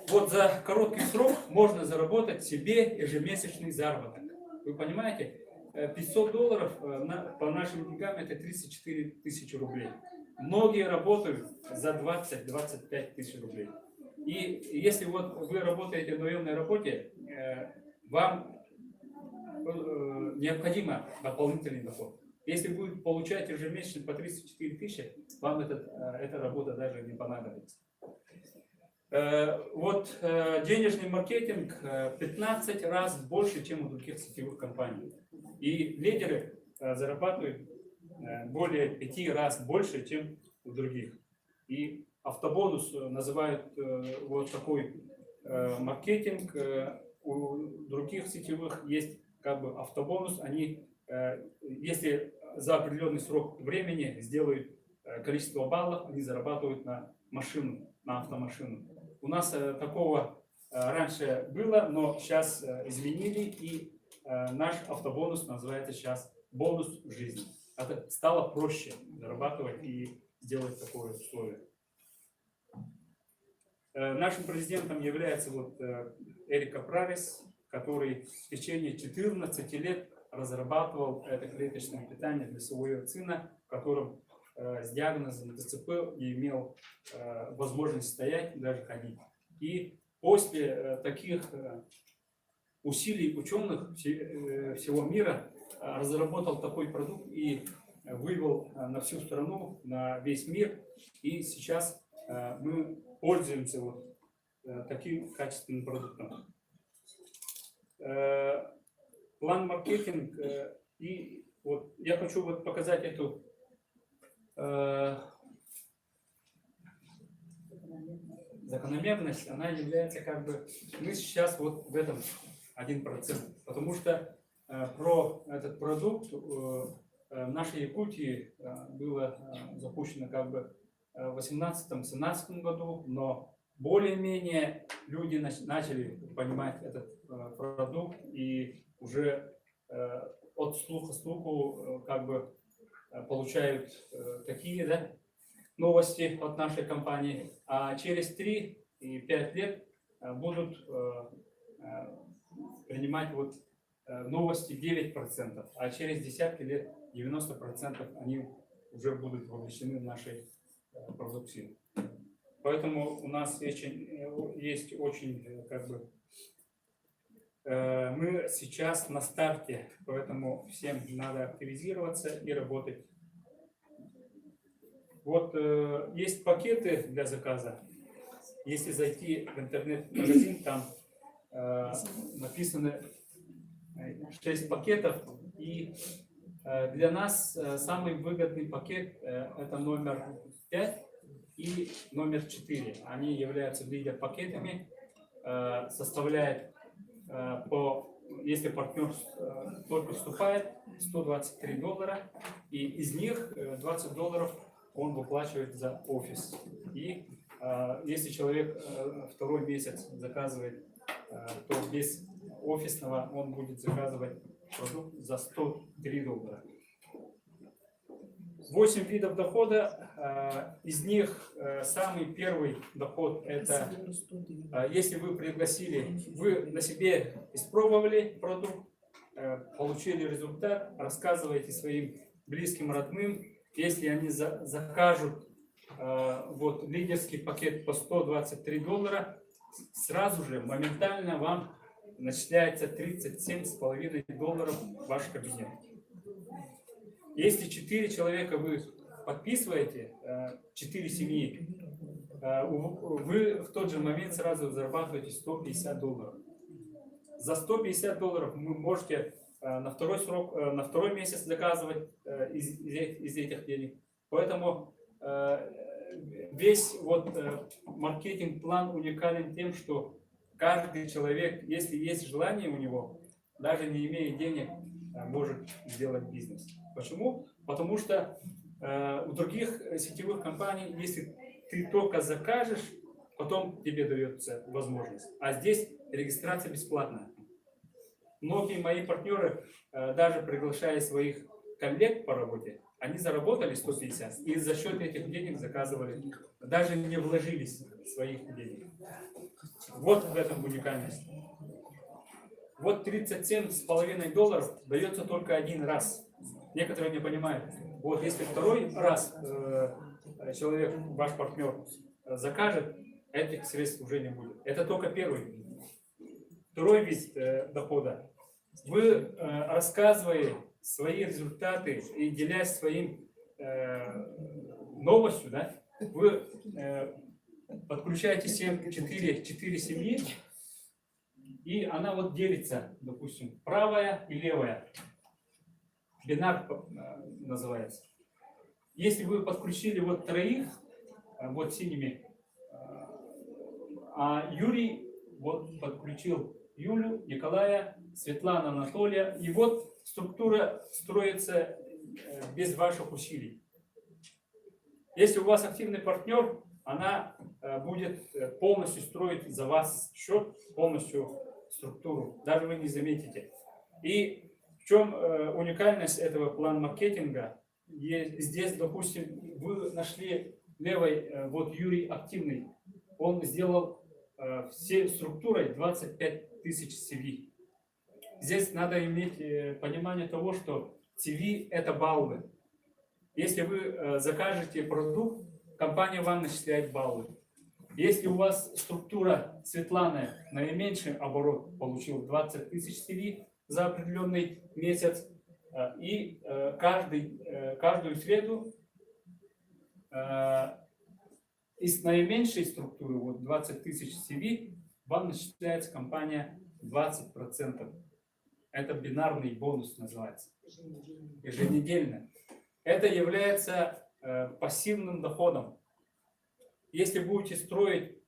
Вот за короткий срок можно заработать себе ежемесячный заработок. Вы понимаете? $500 по нашим деньгам это 34 тысячи рублей. Многие работают за 20-25 тысяч рублей. И если вот вы работаете в наемной работе, вам необходимо дополнительный доход. Если вы получаете ежемесячно по 34 тысячи, вам эта работа даже не понадобится. Вот денежный маркетинг 15 раз больше, чем у других сетевых компаний. И лидеры зарабатывают более 5 раз больше, чем у других. И автобонус называют вот такой маркетинг. У других сетевых есть как бы автобонус. Они, если за определенный срок времени сделают количество баллов, они зарабатывают на машину, на автомашину. У нас такого раньше было, но сейчас изменили, и наш автобонус называется сейчас бонус в жизни. Это стало проще зарабатывать и сделать такое условие. Нашим президентом является вот Эрик Капралис, который в течение 14 лет разрабатывал это клеточное питание для своего сына, в котором с диагнозом ДЦП не имел возможности стоять, даже ходить. И после таких усилий ученых всего мира разработал такой продукт и вывел на всю страну, на весь мир. И сейчас мы пользуемся вот таким качественным продуктом. План маркетинг. И вот я хочу вот показать эту закономерность. Она является как бы, мы сейчас вот в этом 1%, потому что про этот продукт в нашей Якутии было запущено как бы в 2018-2017 году, но более-менее люди начали понимать этот продукт и уже от слуха к слуху как бы получают такие, да, новости от нашей компании, а через 3 и 5 лет будут принимать вот новости 9%, а через десятки лет 90% они уже будут вовлечены в нашей продукцию. Поэтому у нас есть очень как бы мы сейчас на старте, поэтому всем надо активизироваться и работать. Вот есть пакеты для заказа. Если зайти в интернет-магазин, там написано 6 пакетов. И для нас самый выгодный пакет это номер 5 и номер 4. Они являются лидер-пакетами, составляет если партнер только вступает, $123, и из них $20 он выплачивает за офис. И если человек второй месяц заказывает, то без офисного он будет заказывать продукт за $103. 8 видов дохода, из них самый первый доход это, если вы пригласили, вы на себе испробовали продукт, получили результат, рассказываете своим близким, родным, если они закажут вот лидерский пакет по $123, сразу же, моментально вам начисляется $37,5 в ваш кабинет. Если 4 человека вы подписываете, 4 семьи, вы в тот же момент сразу зарабатываете $150. За $150 вы можете на второй месяц заказывать из этих денег. Поэтому весь вот маркетинг-план уникален тем, что каждый человек, если есть желание у него, даже не имея денег, может сделать бизнес. Почему? Потому что у других сетевых компаний, если ты только закажешь, потом тебе дается возможность. А здесь регистрация бесплатная. Многие мои партнеры, даже приглашая своих коллег по работе, они заработали 150 и за счет этих денег заказывали, даже не вложились своих денег. Вот в этом уникальность. Вот $37,5 дается только один раз. Некоторые не понимают. Вот если второй раз человек, ваш партнер, закажет, этих средств уже не будет. Это только первый вид. Второй вид дохода. Вы, рассказывая свои результаты и делясь своим новостью, да, вы подключаете 4 семьи, и она вот делится, допустим, правая и левая. Бинар называется. Если вы подключили вот 3, вот синими, а Юрий вот подключил Юлю, Николая, Светлана, Анатолия, и вот структура строится без ваших усилий. Если у вас активный партнер, она будет полностью строить за вас счет, полностью структуру, даже вы не заметите. И в чем уникальность этого плана маркетинга? Здесь, допустим, вы нашли левый, вот Юрий активный, он сделал всей структурой 25 тысяч CV. Здесь надо иметь понимание того, что CV это баллы. Если вы закажете продукт, компания вам начисляет баллы. Если у вас структура Светланы наименьший оборот получил 20 тысяч CV за определенный месяц, и каждую среду из наименьшей структуры, вот 20 тысяч CV, вам начисляется компания 20%. Это бинарный бонус называется. Еженедельно. Это является пассивным доходом. Если будете строить,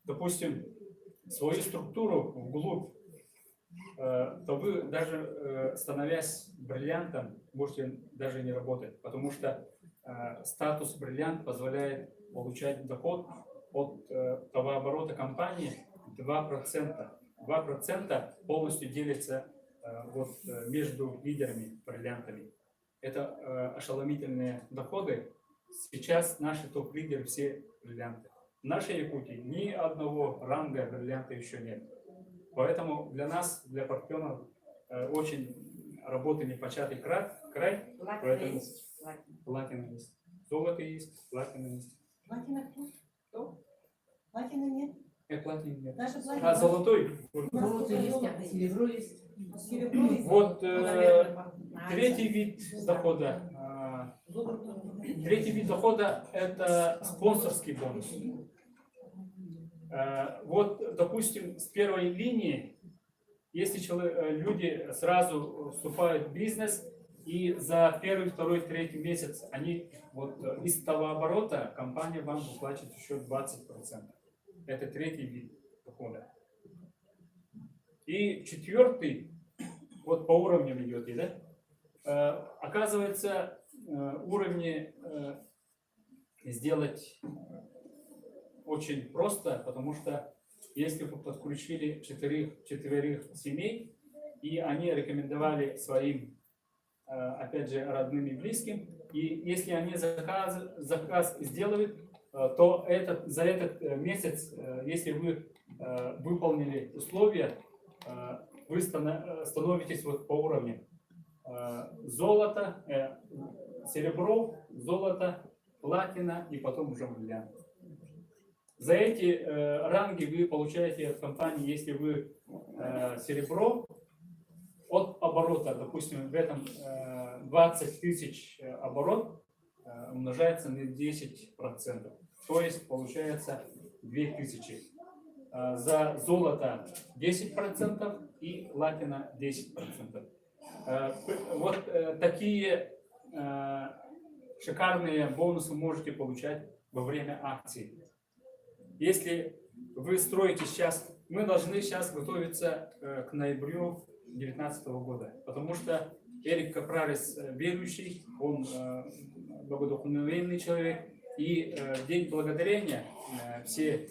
допустим, свою структуру вглубь, то вы даже, становясь бриллиантом, можете даже не работать, потому что статус бриллиант позволяет получать доход от товарооборота компании 2%. 2% полностью делится вот между лидерами, бриллиантами. Это ошеломительные доходы. Сейчас наши топ-лидеры все бриллианты. В нашей Якутии ни одного ранга бриллианта еще нет. Поэтому для нас, для партнеров, очень работа непочатый край. Поэтому платина есть. Золото есть, платина есть. Платина кто? Платина нет. Платины нет. Наша платина. А золотой? Золото есть, а серебро есть. Серебро есть. Вот Наверное, третий вид дохода. Третий вид дохода – это спонсорский бонус. Вот, допустим, с первой линии, если люди сразу вступают в бизнес, и за первый, второй, третий месяц они вот из товарооборота компания вам выплачивает еще 20%. Это третий вид дохода. И четвертый, вот по уровням идет, да? Оказывается, уровни сделать очень просто, потому что если вы подключили четверых семей, и они рекомендовали своим, опять же, родным и близким, и если они заказ сделают, то за этот месяц, если вы выполнили условия, вы становитесь вот по уровню золото, серебро, золото, платина и потом уже бриллиант. За эти ранги вы получаете от компании, если вы серебро, от оборота, допустим, в этом 20 тысяч оборот умножается на 10%. То есть получается 2000. За золото 10% и платина 10%. Вот такие шикарные бонусы можете получать во время акции. Если вы строите сейчас, мы должны сейчас готовиться к ноябрю 2019 года, потому что Эрик Капралис верующий, он богодухновенный человек, и в День Благодарения все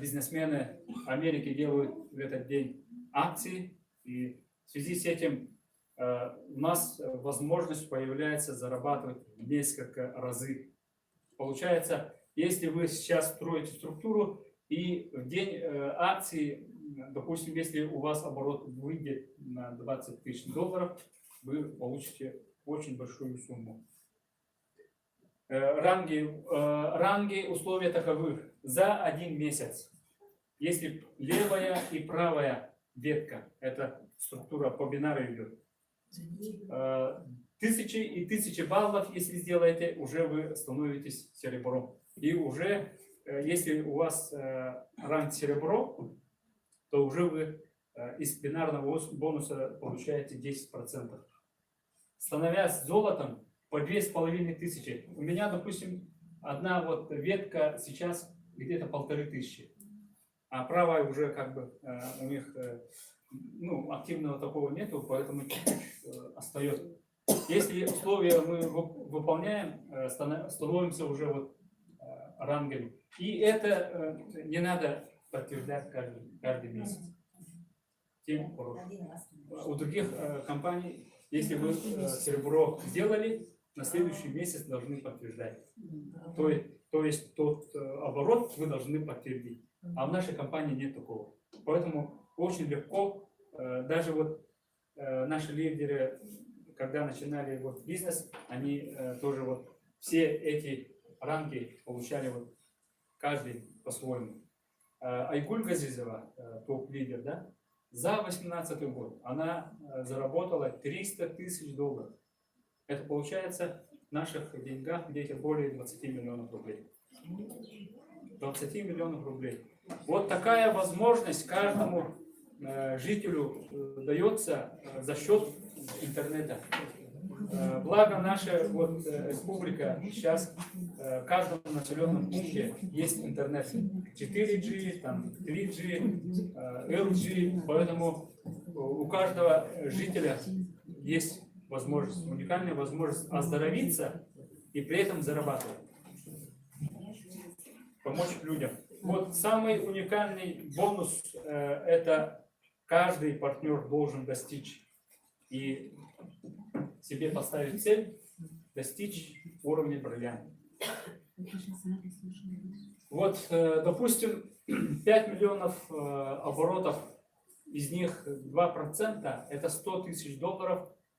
бизнесмены Америки делают в этот день акции, и в связи с этим у нас возможность появляется зарабатывать в несколько разы. Получается, если вы сейчас строите структуру, и в день акции, допустим, если у вас оборот выйдет на $20 тысяч, вы получите очень большую сумму. Ранги условия таковы. За один месяц, если левая и правая ветка, это структура по бинару идет, 1000 и 1000 баллов, если сделаете, уже вы становитесь серебром. И уже, если у вас ранг серебро, то уже вы из бинарного бонуса получаете 10%. Становясь золотом по 2500. У меня, допустим, одна вот ветка сейчас где-то 1500, а правая уже как бы у них активного такого нету, поэтому чуть-чуть остается. Если условия мы выполняем, становимся уже вот рангами. И это не надо подтверждать каждый месяц. Тем хорошо. У других компаний, если вы серебро сделали, на следующий месяц должны подтверждать. То есть тот оборот вы должны подтвердить. А в нашей компании нет такого. Поэтому очень легко, даже вот наши лидеры, когда начинали вот бизнес, они тоже вот все эти ранги получали вот каждый по-своему. Айгуль Газизова, топ-лидер, да, за 2018 год она заработала $300 тысяч. Это получается в наших деньгах где-то более 20 миллионов рублей. 20 миллионов рублей. Вот такая возможность каждому жителю дается за счет интернета. Благо наша вот республика сейчас в каждом населенном пункте есть интернет. 4G, там 3G, LG, поэтому у каждого жителя есть возможность, уникальная возможность оздоровиться и при этом зарабатывать. Помочь людям. Вот самый уникальный бонус это каждый партнер должен достичь и себе поставить цель достичь уровня бриллианта. Вот, допустим, 5 миллионов оборотов, из них 2% это $100 тысяч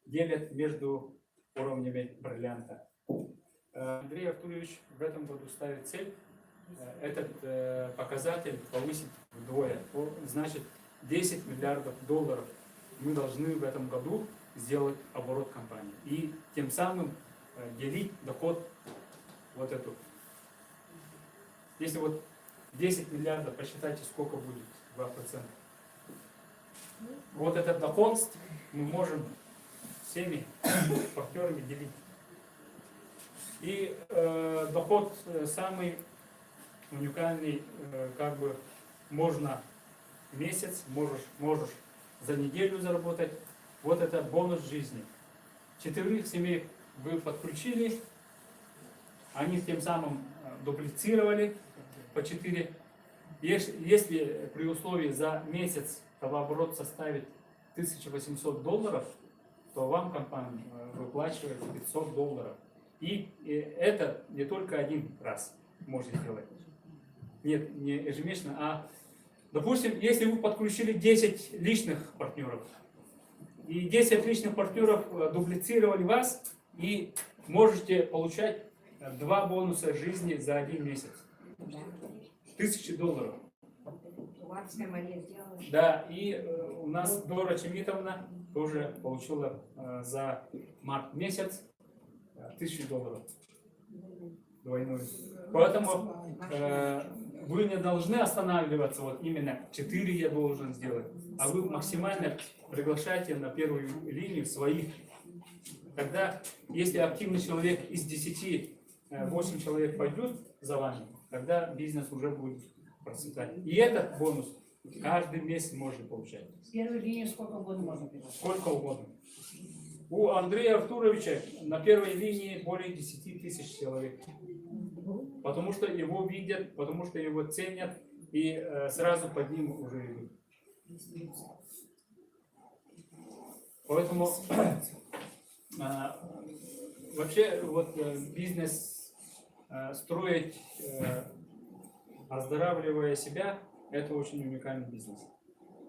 делят между уровнями бриллианта. Андрей Артурович в этом году ставит цель этот показатель повысить вдвое. Значит, $10 миллиардов мы должны в этом году сделать оборот компании. И тем самым делить доход вот эту. Если вот 10 миллиардов, посчитайте, сколько будет 2%. Вот этот доход мы можем всеми партнерами делить. И доход самый уникальный, как бы можно в месяц, можешь за неделю заработать. Вот это бонус жизни. 4 семей вы подключили, они тем самым дуплицировали по 4. Если при условии за месяц товарооборот составит $1800, то вам компания выплачивает $500. И это не только один раз можете сделать. Нет, не ежемесячно, а, допустим, если вы подключили 10 личных партнеров, и 10 личных партнеров дублицировали вас, и можете получать 2 бонуса жизни за 1 месяц. $1000. Да, и у нас Дора Чемитовна тоже получила за март месяц $1000. Двойной. Поэтому вы не должны останавливаться, вот именно 4 я должен сделать, а вы максимально приглашайте на первую линию своих. Тогда, если активный человек из 10, 8 человек пойдут за вами, тогда бизнес уже будет процветать. И этот бонус каждый месяц можно получать. С первой линии сколько угодно можно приглашать? Сколько угодно. У Андрея Артуровича на первой линии более 10 тысяч человек. Потому что его видят, потому что его ценят, и сразу под ним уже идут. Поэтому вообще вот бизнес строить, оздоравливая себя, это очень уникальный бизнес.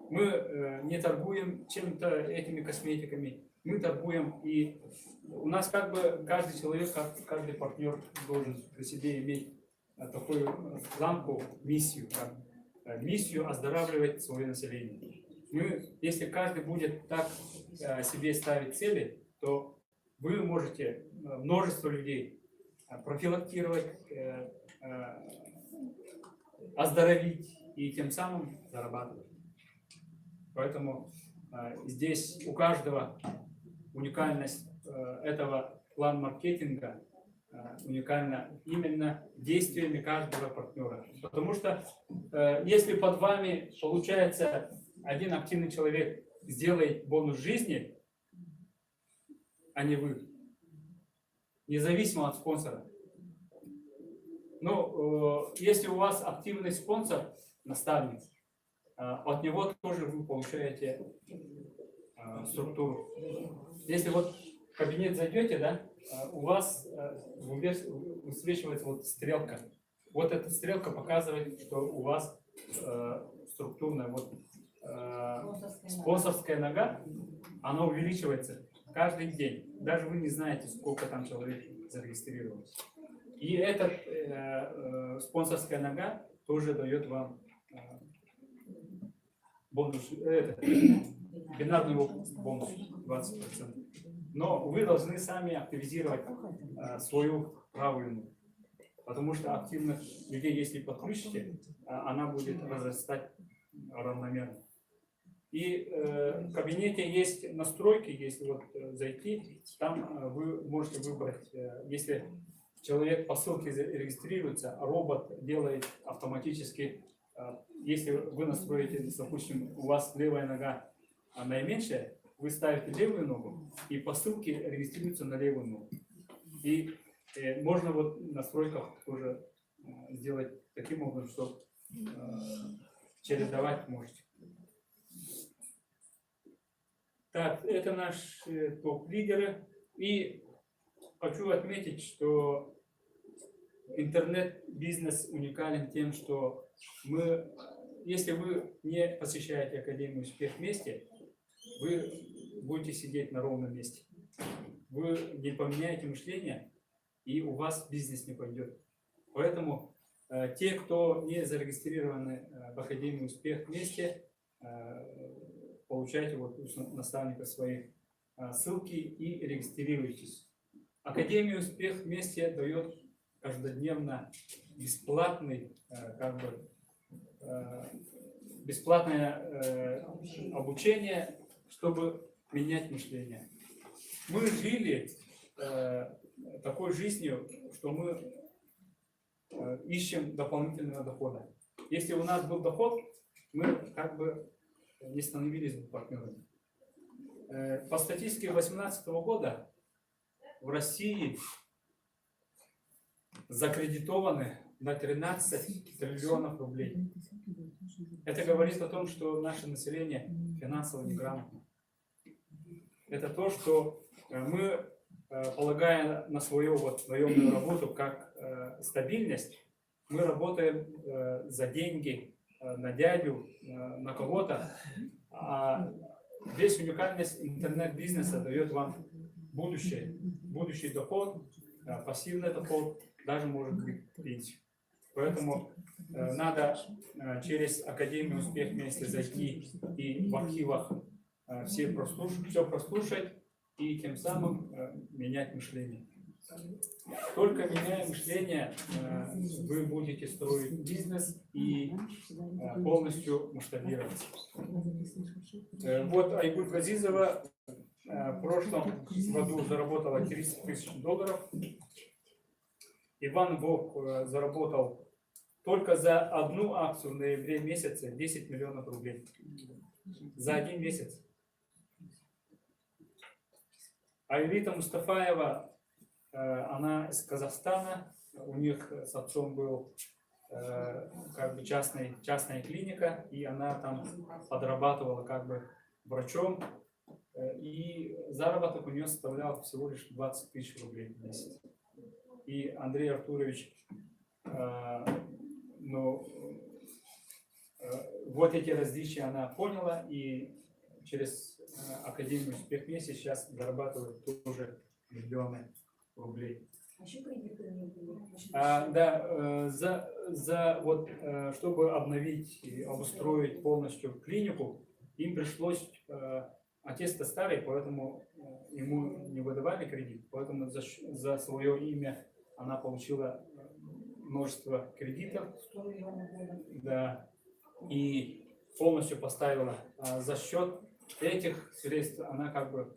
Мы не торгуем чем-то этими косметиками, мы торгуем, и у нас как бы каждый человек, каждый партнер должен при себе иметь такую планку, миссию, миссию оздоравливать свое население. Если каждый будет так себе ставить цели, то вы можете множество людей профилактировать, оздоровить и тем самым зарабатывать. Поэтому здесь у каждого уникальность этого план-маркетинга уникальна именно действиями каждого партнера. Потому что если под вами получается один активный человек сделает бонус жизни, а не вы, независимо от спонсора. Но если у вас активный спонсор, наставник, от него тоже вы получаете структуру. Если вот в кабинет зайдете, да, у вас высвечивается вот стрелка. Вот эта стрелка показывает, что у вас структурная вот, спонсорская нога, она увеличивается каждый день. Даже вы не знаете, сколько там человек зарегистрировалось. И эта спонсорская нога тоже дает вам бонус, бинарный бонус 20%. Но вы должны сами активизировать свою правую ногу. Потому что активных людей, если подключите, она будет разрастать равномерно. И в кабинете есть настройки, если вот зайти, там вы можете выбрать, если человек по ссылке регистрируется, робот делает автоматически, если вы настроите, допустим, у вас левая нога наименьшая, вы ставите левую ногу и по ссылке регистрируется на левую ногу. И можно вот в настройках тоже сделать таким образом, что чередовать можете. Так, это наши топ-лидеры. И хочу отметить, что интернет-бизнес уникален тем, что если вы не посещаете Академию «Успех вместе», вы будете сидеть на ровном месте. Вы не поменяете мышление, и у вас бизнес не пойдет. Поэтому те, кто не зарегистрированы в Академии «Успех вместе», получайте вот у наставника свои ссылки и регистрируйтесь. Академия «Успех вместе» дает каждодневно бесплатное обучение, чтобы менять мышление. Мы жили такой жизнью, что мы ищем дополнительного дохода. Если у нас был доход, мы как бы не становились бы партнерами. По статистике 2018 года в России закредитованы на 13 триллионов рублей. Это говорит о том, что наше население финансово неграмотно. Это то, что мы, полагая на свою наемную работу как стабильность, мы работаем за деньги, на дядю, на кого-то. А здесь уникальность интернет-бизнеса дает вам будущий доход, пассивный доход, даже может быть пенсию. Поэтому надо через Академию «Успех вместе» зайти и в архивах все прослушать и тем самым менять мышление. Только меняя мышление, вы будете строить бизнес и полностью масштабироваться. Вот Айгуль Газизова в прошлом году заработала $300 000. Иван Вовк заработал только за одну акцию в ноябре месяце 10 миллионов рублей. За один месяц. Айлита Мустафаева, она из Казахстана, у них с отцом был как бы частная клиника, и она там подрабатывала как бы врачом, и заработок у нее составлял всего лишь 20 000 рублей в месяц. И Андрей Артурович, вот эти различия она поняла, и через Академию «Успех вместе» сейчас зарабатывает тоже миллионы рублей. А еще кредиты не были. Чтобы обновить и обустроить полностью клинику, им пришлось, отец-то старый, поэтому ему не выдавали кредит, поэтому за свое имя она получила множество кредитов, да, и полностью поставила. За счет этих средств она как бы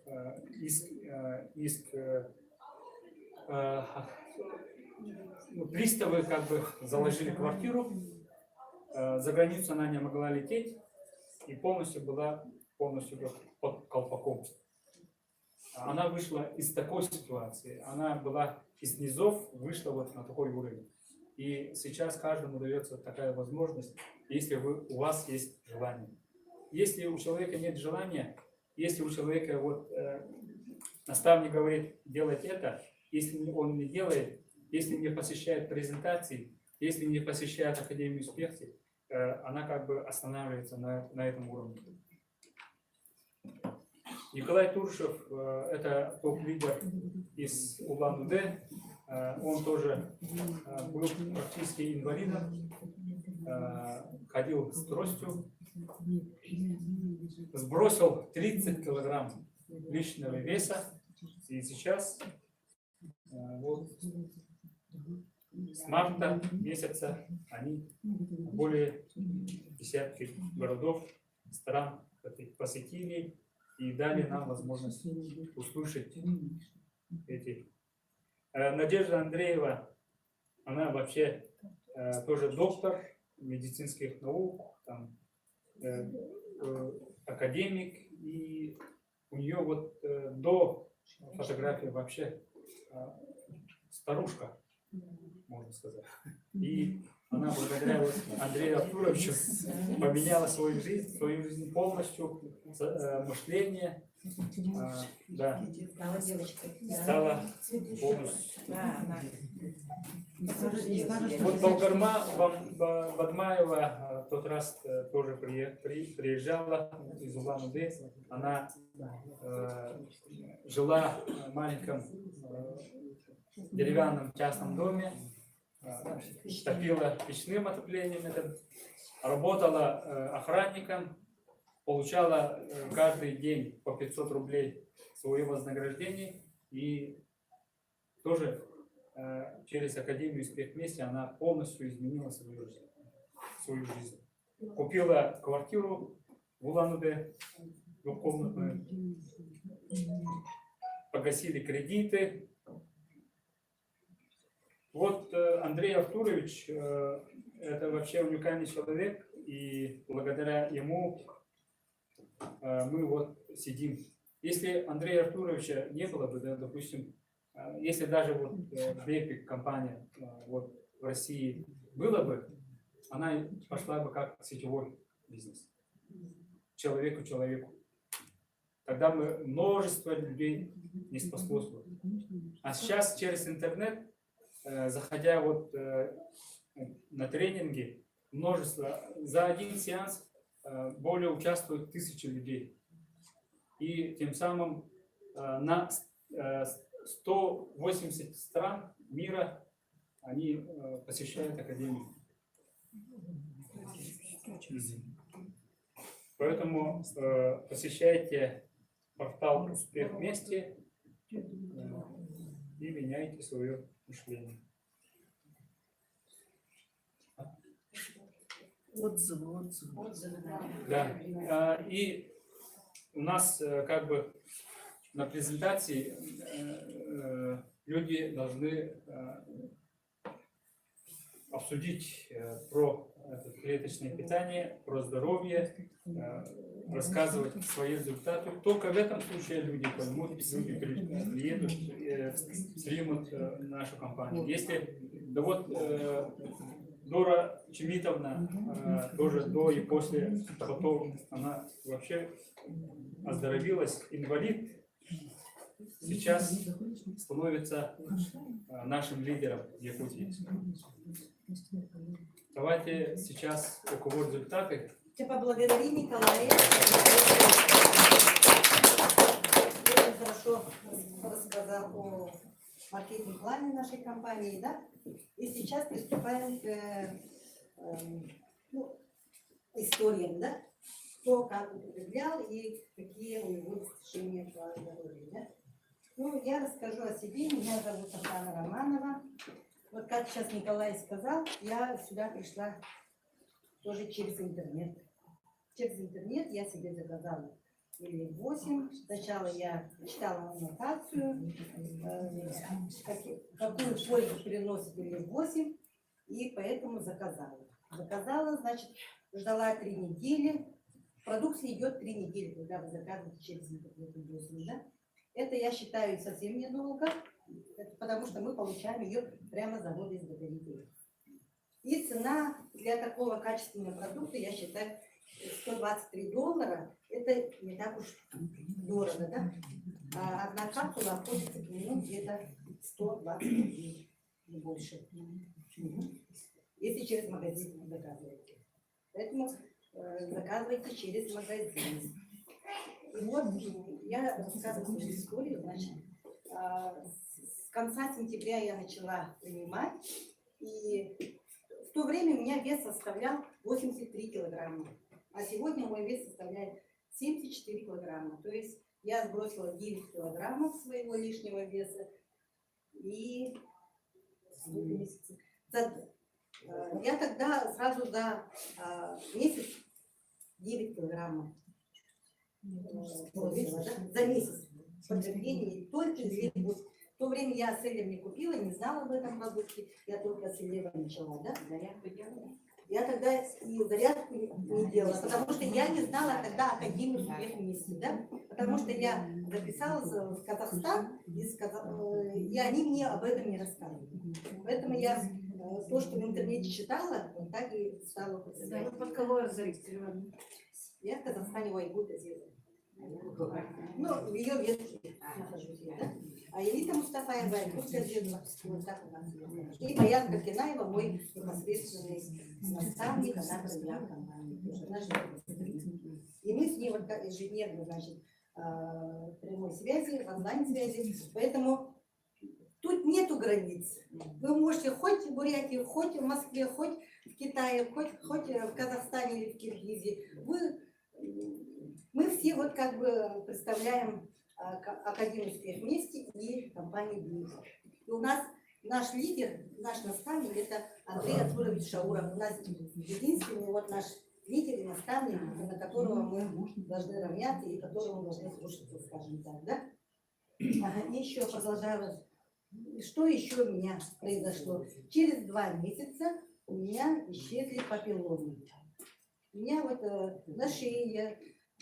приставы как бы заложили квартиру, за границу она не могла лететь и была полностью под колпаком. Она вышла из такой ситуации, она была из низов, вышла вот на такой уровень. И сейчас каждому дается такая возможность, если у вас есть желание. Если у человека нет желания, если у человека наставник говорит делать это, если он не делает, если не посещает презентации, если не посещает Академию «Успех», она как бы останавливается на этом уровне. Николай Туршев – это топ-лидер из Улан-Удэ. Он тоже был практически инвалидом, ходил с тростью, сбросил 30 килограмм лишнего веса, и сейчас вот с марта месяца они более десятки городов, стран посетили и дали нам возможность услышать эти. Надежда Андреева, она вообще тоже доктор медицинских наук, там, академик, и у нее вот до фотографии вообще старушка, можно сказать. И она благодаря вот Андрею Артуровичу поменяла свою жизнь полностью, мышление. Да, Стала девочкой. стала полностью. Да, она. Вот Балгарма Бадмаева тот раз тоже приезжала из Улан-Удэ. Она жила в маленьком деревянном частном доме, топила печным отоплением, работала охранником, получала каждый день по 500 рублей свое вознаграждение, и тоже через Академию Успех-Вместе она полностью изменила свою жизнь. Купила квартиру в Улан-Удэ, двухкомнатную, погасили кредиты. Вот Андрей Артурович это вообще уникальный человек, и благодаря ему мы вот сидим. Если Андрея Артуровича не было бы, да, допустим, если даже вот Бепик компания вот в России была бы, она пошла бы как сетевой бизнес. Человеку к человеку. Тогда мы множество людей не способствуем. А сейчас через интернет, заходя вот на тренинги, множество, за один сеанс более участвуют 1000 людей. И тем самым на 180 стран мира они посещают Академию. Поэтому посещайте портал «Успех вместе» и меняйте свое мышление. Отзывы. Да. И у нас как бы на презентации люди должны обсудить про клеточное питание, про здоровье, рассказывать свои результаты. Только в этом случае люди поймут, люди приедут, примут нашу компанию. Если, да вот Дора Чемитовна тоже до и после фото, она вообще оздоровилась, инвалид, сейчас становится нашим лидером в Якутии. Давайте сейчас у кого результаты. Поблагодари Николая. Очень хорошо рассказал о маркетинг-плане нашей компании, да? И сейчас приступаем к историям, да? Кто как употреблял и какие у него достижения по здоровью, да? Ну, я расскажу о себе. Меня зовут Оксана Романова. Вот как сейчас Николай сказал, я сюда пришла тоже через интернет. Через интернет я себе заказала или 8. Сначала я читала аннотацию, какую пользу приносит или 8, и поэтому заказала. Заказала, значит, ждала 3 недели. Продукция идет 3 недели, когда вы заказываете через интернет 8, да? Это я считаю совсем недолго, потому что мы получаем ее прямо с завода изготовителя. И цена для такого качественного продукта, я считаю, $123, это не так уж дорого, да? А одна капсула обходится к нему где-то 120 рублей, не больше. Если через магазин заказываете. Поэтому заказывайте через магазин. И вот я рассказываю свою историю, значит, с конца сентября я начала принимать, и в то время у меня вес составлял 83 килограмма, а сегодня мой вес составляет 74 килограмма. То есть я сбросила 9 килограммов своего лишнего веса, и я тогда сразу за месяц 9 килограммов сбросила, да? За месяц потребления только зелень. В то время я селлер не купила, не знала об этом продукте, я только с селлера начала, да? Зарядку делала. Я тогда и зарядку не делала, потому что я не знала тогда Академию успеха вместе, да? Потому что я записалась в Казахстан, и они мне об этом не рассказывали. Поэтому я то, что в интернете читала, вот так и стала употреблять. Под кого зарегистрированы? Я в Казахстане Вайгута сделала. Ну, в ее ветке нахожусь я, да? А Елита Мустафаева, Вайгута сделала. Вот так у нас. И Баян Кокинаева, мой непосредственный наставник, она провела компанию. И мы с ней вот ежедневно, значит, прямой связи, онлайн-связи. Поэтому тут нету границ. Вы можете хоть в Бурятии, хоть в Москве, хоть в Китае, хоть в Казахстане или в Киргизии. Мы все вот как бы представляем Академию успеха вместе и компанию «Бизнес». И у нас наш лидер, наш наставник – это Андрей Артурович Шауров. У нас единственный вот наш лидер и наставник, на которого мы должны равняться и которого мы должны слушаться, скажем так, да? Ага, и еще продолжаю. Что еще у меня произошло? Через 2 месяца у меня исчезли папилломы. У меня вот на шее,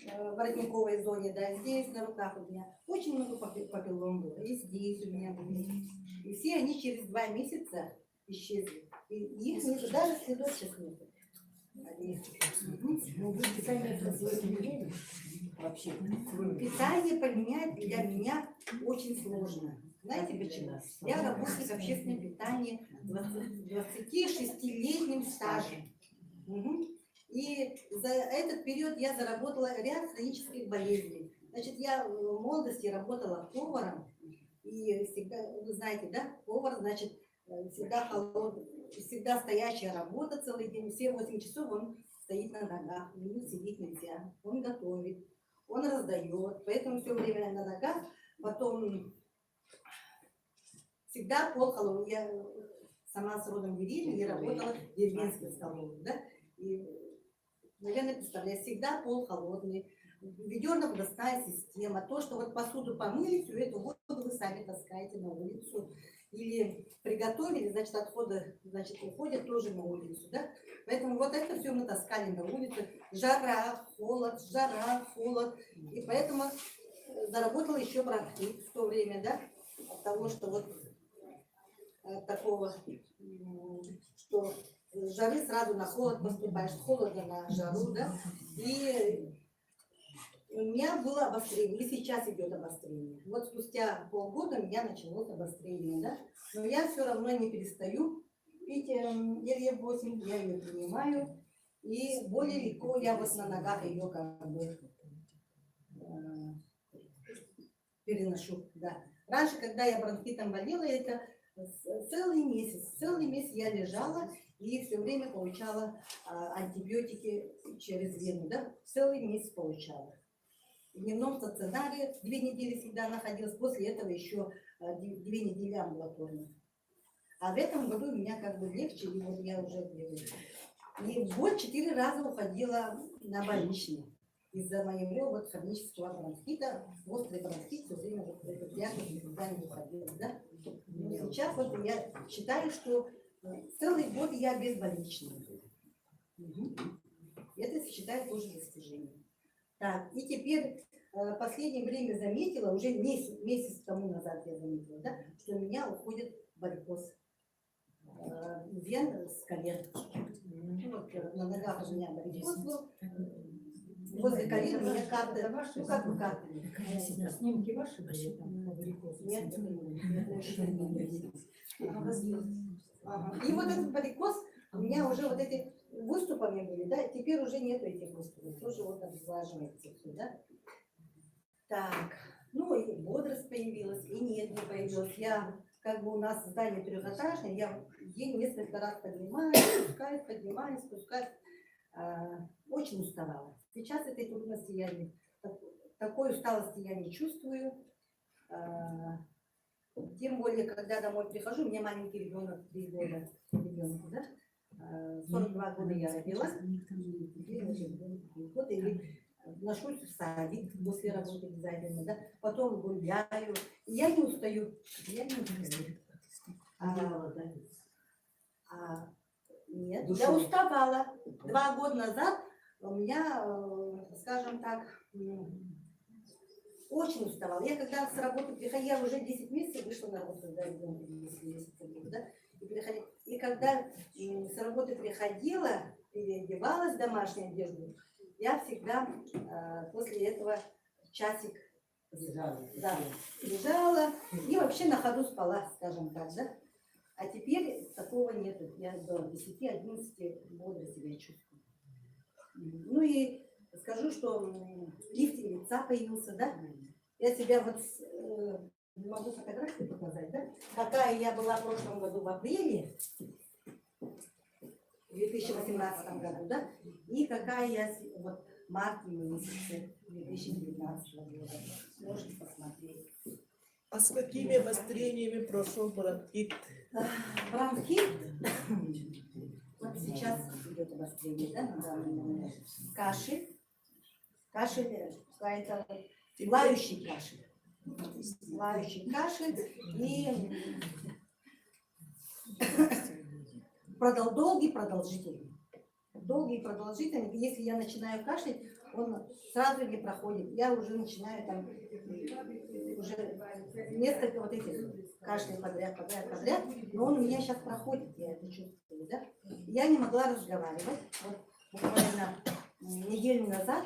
в воротниковой зоне, да, здесь на руках у меня очень много папиллом было. И здесь у меня были. И все они через 2 месяца исчезли. И их нету, даже следочек нету. Питание поменять для меня очень сложно. Знаете почему? Я работаю в общественном питании 26-летним стажем. И за этот период я заработала ряд хронических болезней. Значит, я в молодости работала поваром. И всегда, вы знаете, да, повар, значит, всегда холодный, всегда стоящая работа целый день. Все 8 часов он стоит на ногах, ему сидеть нельзя. Он готовит, он раздает, поэтому все время на ногах. Потом всегда пол холодный. Я сама с родом деревни, я работала в деревенской столовой, да? И, наверное, представляю, всегда пол холодный, ведерно-водостная система. То, что вот посуду помыли, всю эту воду вы сами таскаете на улицу. Или приготовили, значит, отходы, значит, уходят тоже на улицу, да? Поэтому вот это все мы таскали на улицу. Жара, холод, И поэтому заработала еще бронхит в то время, да? От того, что вот такого, что с жары сразу на холод поступаешь, с холода на жару, да? И у меня было обострение, и сейчас идет обострение. Вот спустя полгода у меня началось обострение, да? Но я все равно не перестаю пить ЕРЕ-8, я ее принимаю, и более легко я вот на ногах ее как бы переношу, да. Раньше, когда я бронхитом болела, это целый месяц я лежала и все время получала антибиотики через вену, да? Целый месяц получала. В дневном стационаре 2 недели всегда находилась, после этого еще 2 недели амбулаторно. А в этом году у меня как бы легче, и вот я уже делаю. И в год 4 раза уходила на больничный из-за моего вот хронического бронхита, острый бронхит, все время вот этот диагноз никуда не выходил, да? Но сейчас вот я считаю, что целый год я безбольничная. Это считаю тоже достижением. Так, и теперь в последнее время заметила, уже месяц тому назад я заметила, да, что у меня уходит варикоз вен с колен. Вот, на ногах у меня варикоз был, возле колен у меня карты, ну как бы карты. Снимки ваши были там на варикоз? Нет, и вот этот варикоз у меня уже вот эти выступами были, да, теперь уже нет этих выступов, тоже вот обзваживается все, да. Так, ну и бодрость появилась, и нет, не появилась. Я как бы у нас здание трехэтажное, я в день несколько раз поднимаюсь, спускаюсь. Очень уставала. Сейчас этой трудности такой усталости я не чувствую. Тем более, когда домой прихожу, у меня маленький ребенок, 3 года, ребенку, да? 42 года я родила, и теперь уже ребенку 3 года, и ношусь в садик после работы обязательно, да? Потом гуляю, и я не устаю, Нет, я уставала. 2 года назад у меня, скажем так, очень уставала. Я когда с работы приходила, я уже 10 месяцев вышла на работу, да, ребенку 10 месяцев было, да, и когда с работы приходила, переодевалась в домашнюю одежду, я всегда после этого часик лежала и вообще на ходу спала, скажем так, да. А теперь такого нет. Я до 10-11 бодро себя чувствую. Ну и скажу, что лифтинг лица появился, да? Я себя вот не могу фотографию показать, да? Какая я была в прошлом году в апреле, в 2018 году, да? И какая я вот в марте месяце 2019 года. Можете посмотреть. А с какими обострениями прошел бронхит? Бронхит. Вот сейчас идет обострение, да, на данный момент. Кашель. Кашель, какая-то лающий кашель. Лающий кашель и долгий, продолжительный. Долгий и продолжительный. Если я начинаю кашлять, он сразу не проходит. Я уже начинаю там уже несколько вот этих кашлей подряд, но он у меня сейчас проходит, я это чувствую, да? Я не могла разговаривать. Вот буквально неделю назад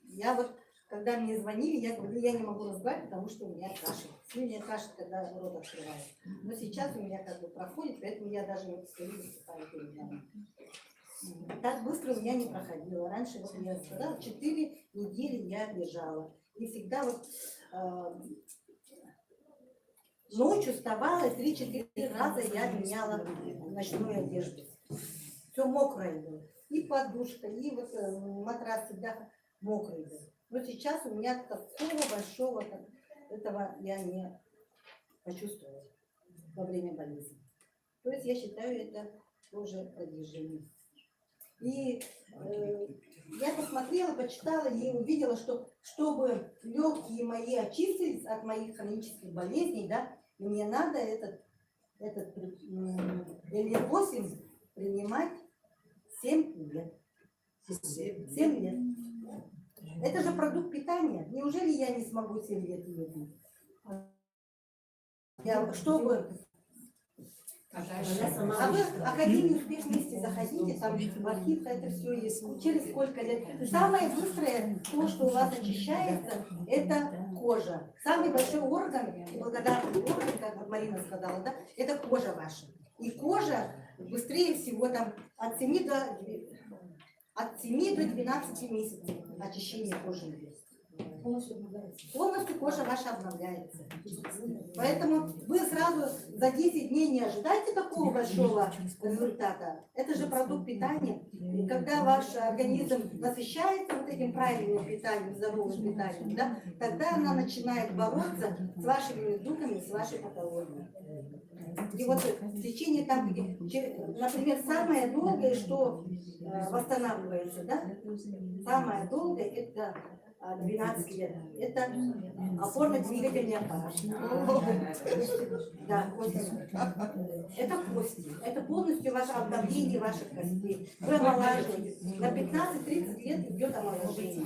я вот, когда мне звонили, я говорю, я не могу разговаривать, потому что у меня кашель. У меня кашель, когда рот открываю. Но сейчас у меня как бы проходит, поэтому я даже не стою, выступаю перед вами. Так быстро у меня не проходило. Раньше, вот я сказала, 4 недели я лежала. И всегда вот ночью вставала, 3-4 раза я меняла ночную одежду. Все мокрое было. И подушка, и вот матрас всегда мокрый был. Но сейчас у меня такого большого этого я не почувствовала во время болезни. То есть я считаю, это тоже продвижение. И я посмотрела, почитала и увидела, что чтобы легкие мои очистились от моих хронических болезней, да, мне надо этот L8 принимать 7 лет. 7 лет. Это же продукт питания. Неужели я не смогу 7 лет ее пить? Чтобы... А вы в Академию успех вместе заходите, там в архив это все есть. Через сколько лет. Самое быстрое, то, что у вас очищается, это кожа. Самый большой орган, и благодарный орган, как вот Марина сказала, да, это кожа ваша. И кожа быстрее всего там от 7 до 12 месяцев очищения кожи. Полностью кожа ваша обновляется. Поэтому вы сразу за 10 дней не ожидайте такого большого результата. Это же продукт питания. И когда ваш организм насыщается вот этим правильным питанием, здоровым питанием, да, тогда она начинает бороться с вашими недугами, с вашей патологией. И вот в течение там, например, самое долгое, что восстанавливается, да, самое долгое это 12 лет. Это опорно-двигательный аппарат. Да, это кости. Это полностью ваше обновление ваших костей. Вы омолаживаете. На 15-30 лет идет омоложение.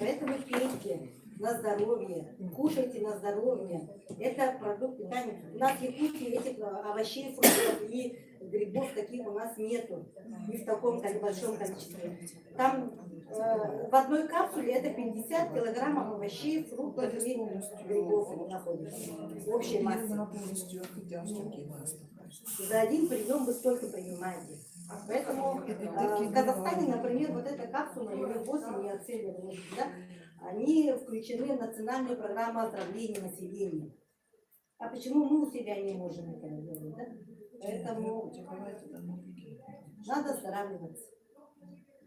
Поэтому пейте на здоровье, кушайте на здоровье. Это продукт питания. У нас в Якутии этих овощей, фруктов и грибов таких у нас нету. Не в таком большом количестве. Там в одной капсуле это 50 килограммов овощей, фруктов и грибов находится. В общей массе. За один прием вы столько принимаете. Поэтому в Казахстане, например, вот эта капсула L8 и Ацелия, да, они включены в национальную программу оздоровления населения. А почему мы у себя не можем это делать, да? Поэтому надо останавливаться.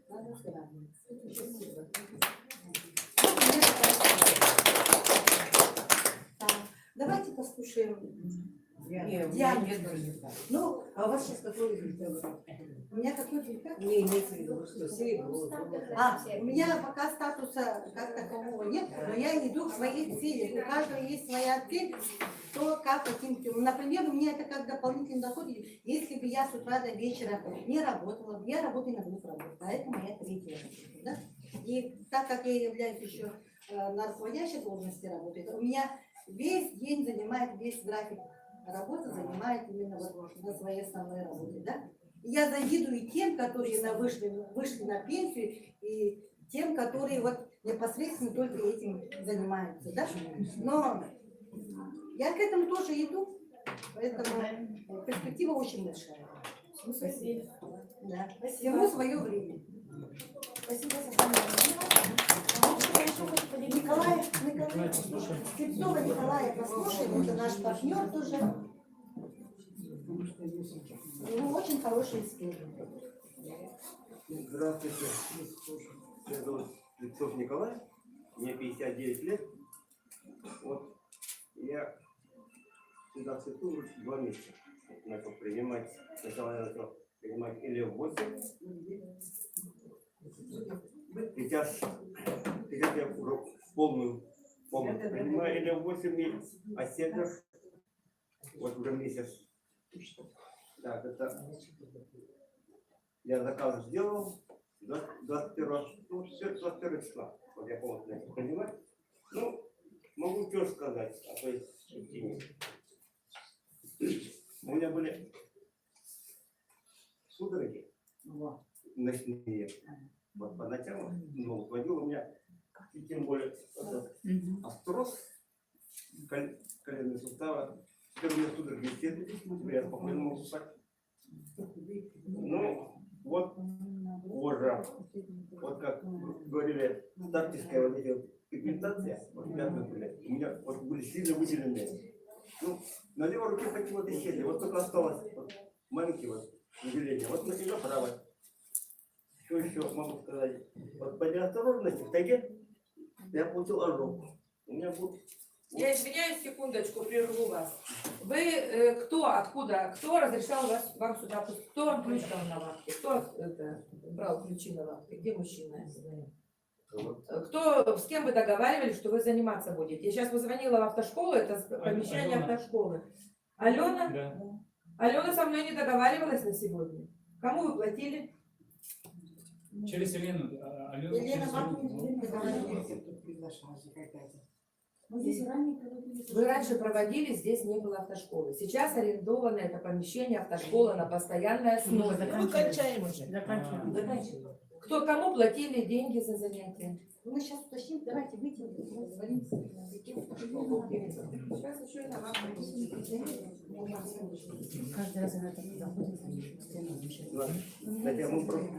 Надо останавливаться. Давайте послушаем Диану. Ну, а у вас сейчас какой результат? У меня какой результат? Не имеется в виду, что серебро. У меня пока статуса как такового нет, но я иду к своей цели. У каждого есть своя цель, то как каким путем. Например, у меня это как дополнительный доход. Если бы я с утра до вечера не работала, я работаю на двух работах, а это моя третья работа. Да? И так как я являюсь еще на руководящей должности работы, у меня весь день занимает, весь график работы занимает именно вот на своей основной работе. Да? И я завидую тем, которые вышли на пенсию, и тем, которые вот непосредственно только этим занимаются. Да? Но я к этому тоже иду, поэтому перспектива очень большая. Спасибо. Да. Всему свое время. Спасибо за внимание. Николай, Скрипцова Николая послушаем, это наш партнер тоже. У него очень хороший скилл. Здравствуйте. Меня зовут Скрипцов Николай. Мне 59 лет. Вот я сюда в цвету 2 месяца начал принимать. Сначала я начал принимать или в 8. Сейчас я уже полную принимаю или в 8, а седер вот уже месяц. Так, это я заказ сделал 21 числа. Вот я полностью начал принимать. Ну, могу что сказать о той системе. У меня были судороги ночные. Вот поначалу ногу сводил, у меня, и тем более, остроз коленные суставы. Теперь у меня судороги исчезли, я спокойно могу спать. Ну, вот кожа. Вот как говорили, тактическая вот эти пигментация, вот пятна были, у меня вот были сильно выделенные. Ну, на левой руке такие вот исчезли, вот только осталось вот, маленькие вот выделения. Вот на нее правой. Что еще могу сказать? Вот по неосторожности в тайге я получил ожог. У меня был... Я извиняюсь, секундочку, прерву вас. Вы кто, откуда, кто разрешал вам сюда пустить? Кто вам ключ дал на вахте? Кто брал ключи на вахте? Где мужчина? Кто, с кем вы договаривались, что вы заниматься будете? Я сейчас позвонила в автошколу, это помещение автошколы. Алена? Да. Алена со мной не договаривалась на сегодня. Кому вы платили? Через Елену. Алену Елена, через вам Елену. Вы раньше проводили, здесь не было автошколы. Сейчас арендовано это помещение автошколы на постоянной основе. Мы кончаем уже. Заканчиваем. Кто кому платили деньги за занятия? Мы сейчас уточним, давайте выйдем, договоримся. Сейчас еще и на вас. Каждый раз она так Хотя мы просто...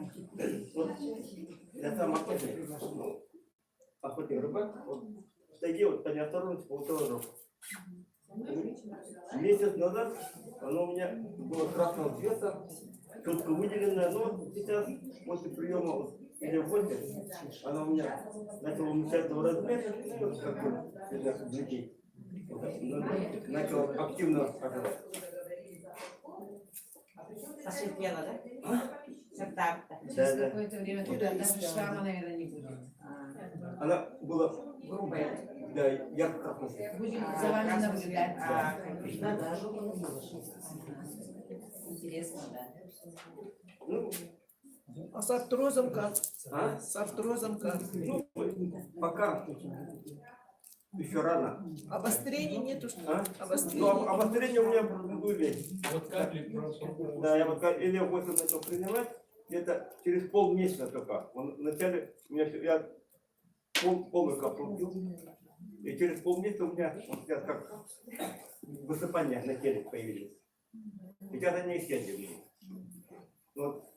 Вот, я сам охотник. Ну, охотник рыбак. Вот, в тайге вот по неосторожности получил ожог. Месяц назад оно у меня было красного цвета, четко выделенное, но сейчас после приема вот, или в 8, оно у меня начало уменьшаться в размере, вот как бы для детей. Начало активно оказывать. Осветлела, да? Так. Да. Какое-то время туда даже шрама, наверное, не будет. Она была Грубая. да, ярко-красного цвета. Будем за вами наблюдать. Да. Интересно, да. Ну, А с артрозом как? а? С артрозом как? Ну, пока еще рано. Обострений нету, что ли? А? Обострений. Ну, обострения у меня были. Вот капли просто. Да, я вот как или 8 начал принимать, где-то через полмесяца только. Вначале у меня я полную каплю пил, и через полмесяца у меня вот сейчас как высыпания на теле появились. Сейчас они исчезли. Вот.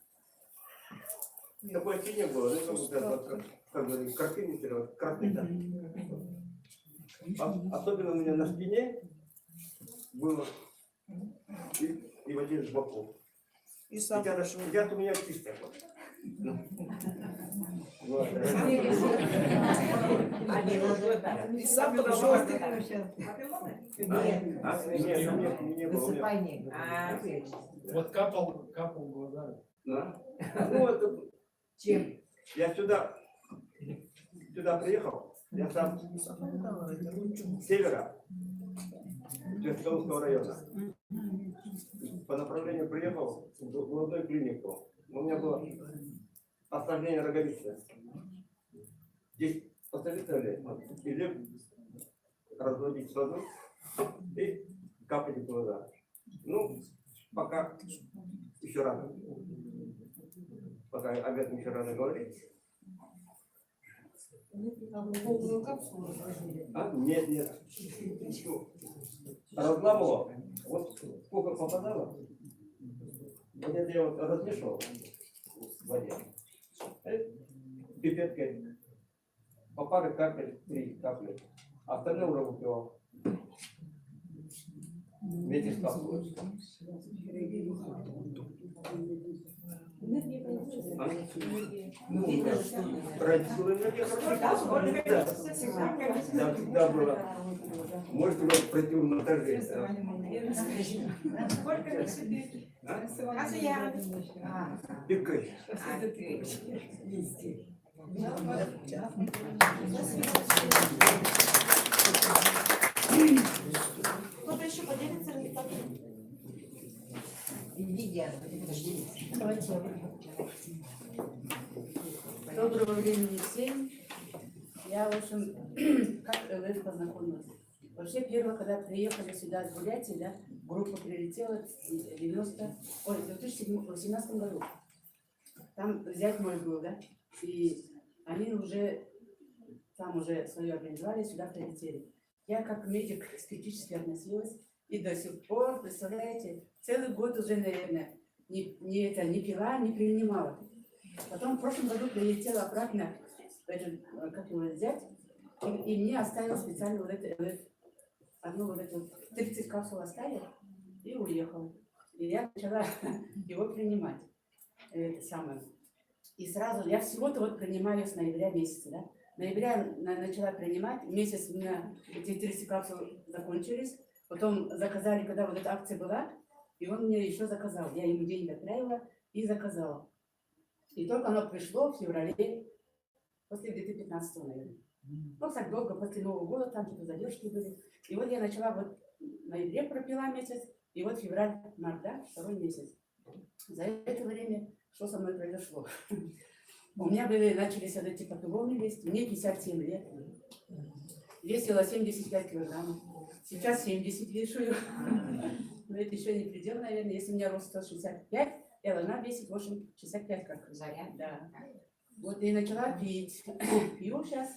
Такое ощущение было, ну, как говорится, картинка, красный, да. Особенно у меня на спине было и в один из боков. И сам пошел. Сидят у меня чисто. Вот. И сам пошел. Нет, не было. Высыпай негр. Вот капал в глаза. Да. Ну, вот Чем? я сюда приехал, я сам с севера, Тверского района. По направлению приехал в молодую клинику. У меня было осложнение роговицы. Здесь посоветовали или разводить воду и капать в глаза. Ну, пока еще рано. Пока об этом еще рано говорить. Полную капсулу разложили. А? Нет. Разламывал. Вот сколько попадало. Вот это я вот размешивал в воде. Пипеткой. По паре капель, 3 капли. Остальное уже выпивал. Вместе с капсулой. А? Ну, раньше было энергия хорошая. Да, всегда было. Можете вот противомонтажи. Пикай. Кто-то еще поделится результатами? Доброго времени всем. Я, в общем, как ЛФ познакомилась. Вообще, первое, когда приехали сюда с Бурятии, да, группа прилетела в 2018 году. Там зять мой был, да, и они уже там уже свое организовали, сюда прилетели. Я как медик скептически относилась, и до сих пор, представляете, целый год уже, наверное, не пила, не принимала. Потом в прошлом году прилетела обратно, как его взять, и мне оставил специально вот это, одну вот эту 30 капсул оставил и уехал. И я начала его принимать. Это самое. И сразу, я всего-то вот принимаю с ноября месяца, да. Ноября начала принимать, месяц у меня эти 30 капсул закончились, потом заказали, когда вот эта акция была, и он мне еще заказал. Я ему деньги отправила и заказала. И только оно пришло в феврале, после где-то 15-го, наверное. Ну, так долго, после Нового года, там что-то задержки были. И вот я начала, вот в ноябре пропила месяц, и вот февраль, март, да, 2-й месяц. За это время что со мной произошло? У меня начались вот эти папилломы лезть, мне 57 лет. Весила 75 килограммов. Сейчас 70 вешаю. Но это еще не предел, наверное. Если у меня рост 165, я должна весить 65 как заряд. Да. Вот и начала пить. Пью сейчас.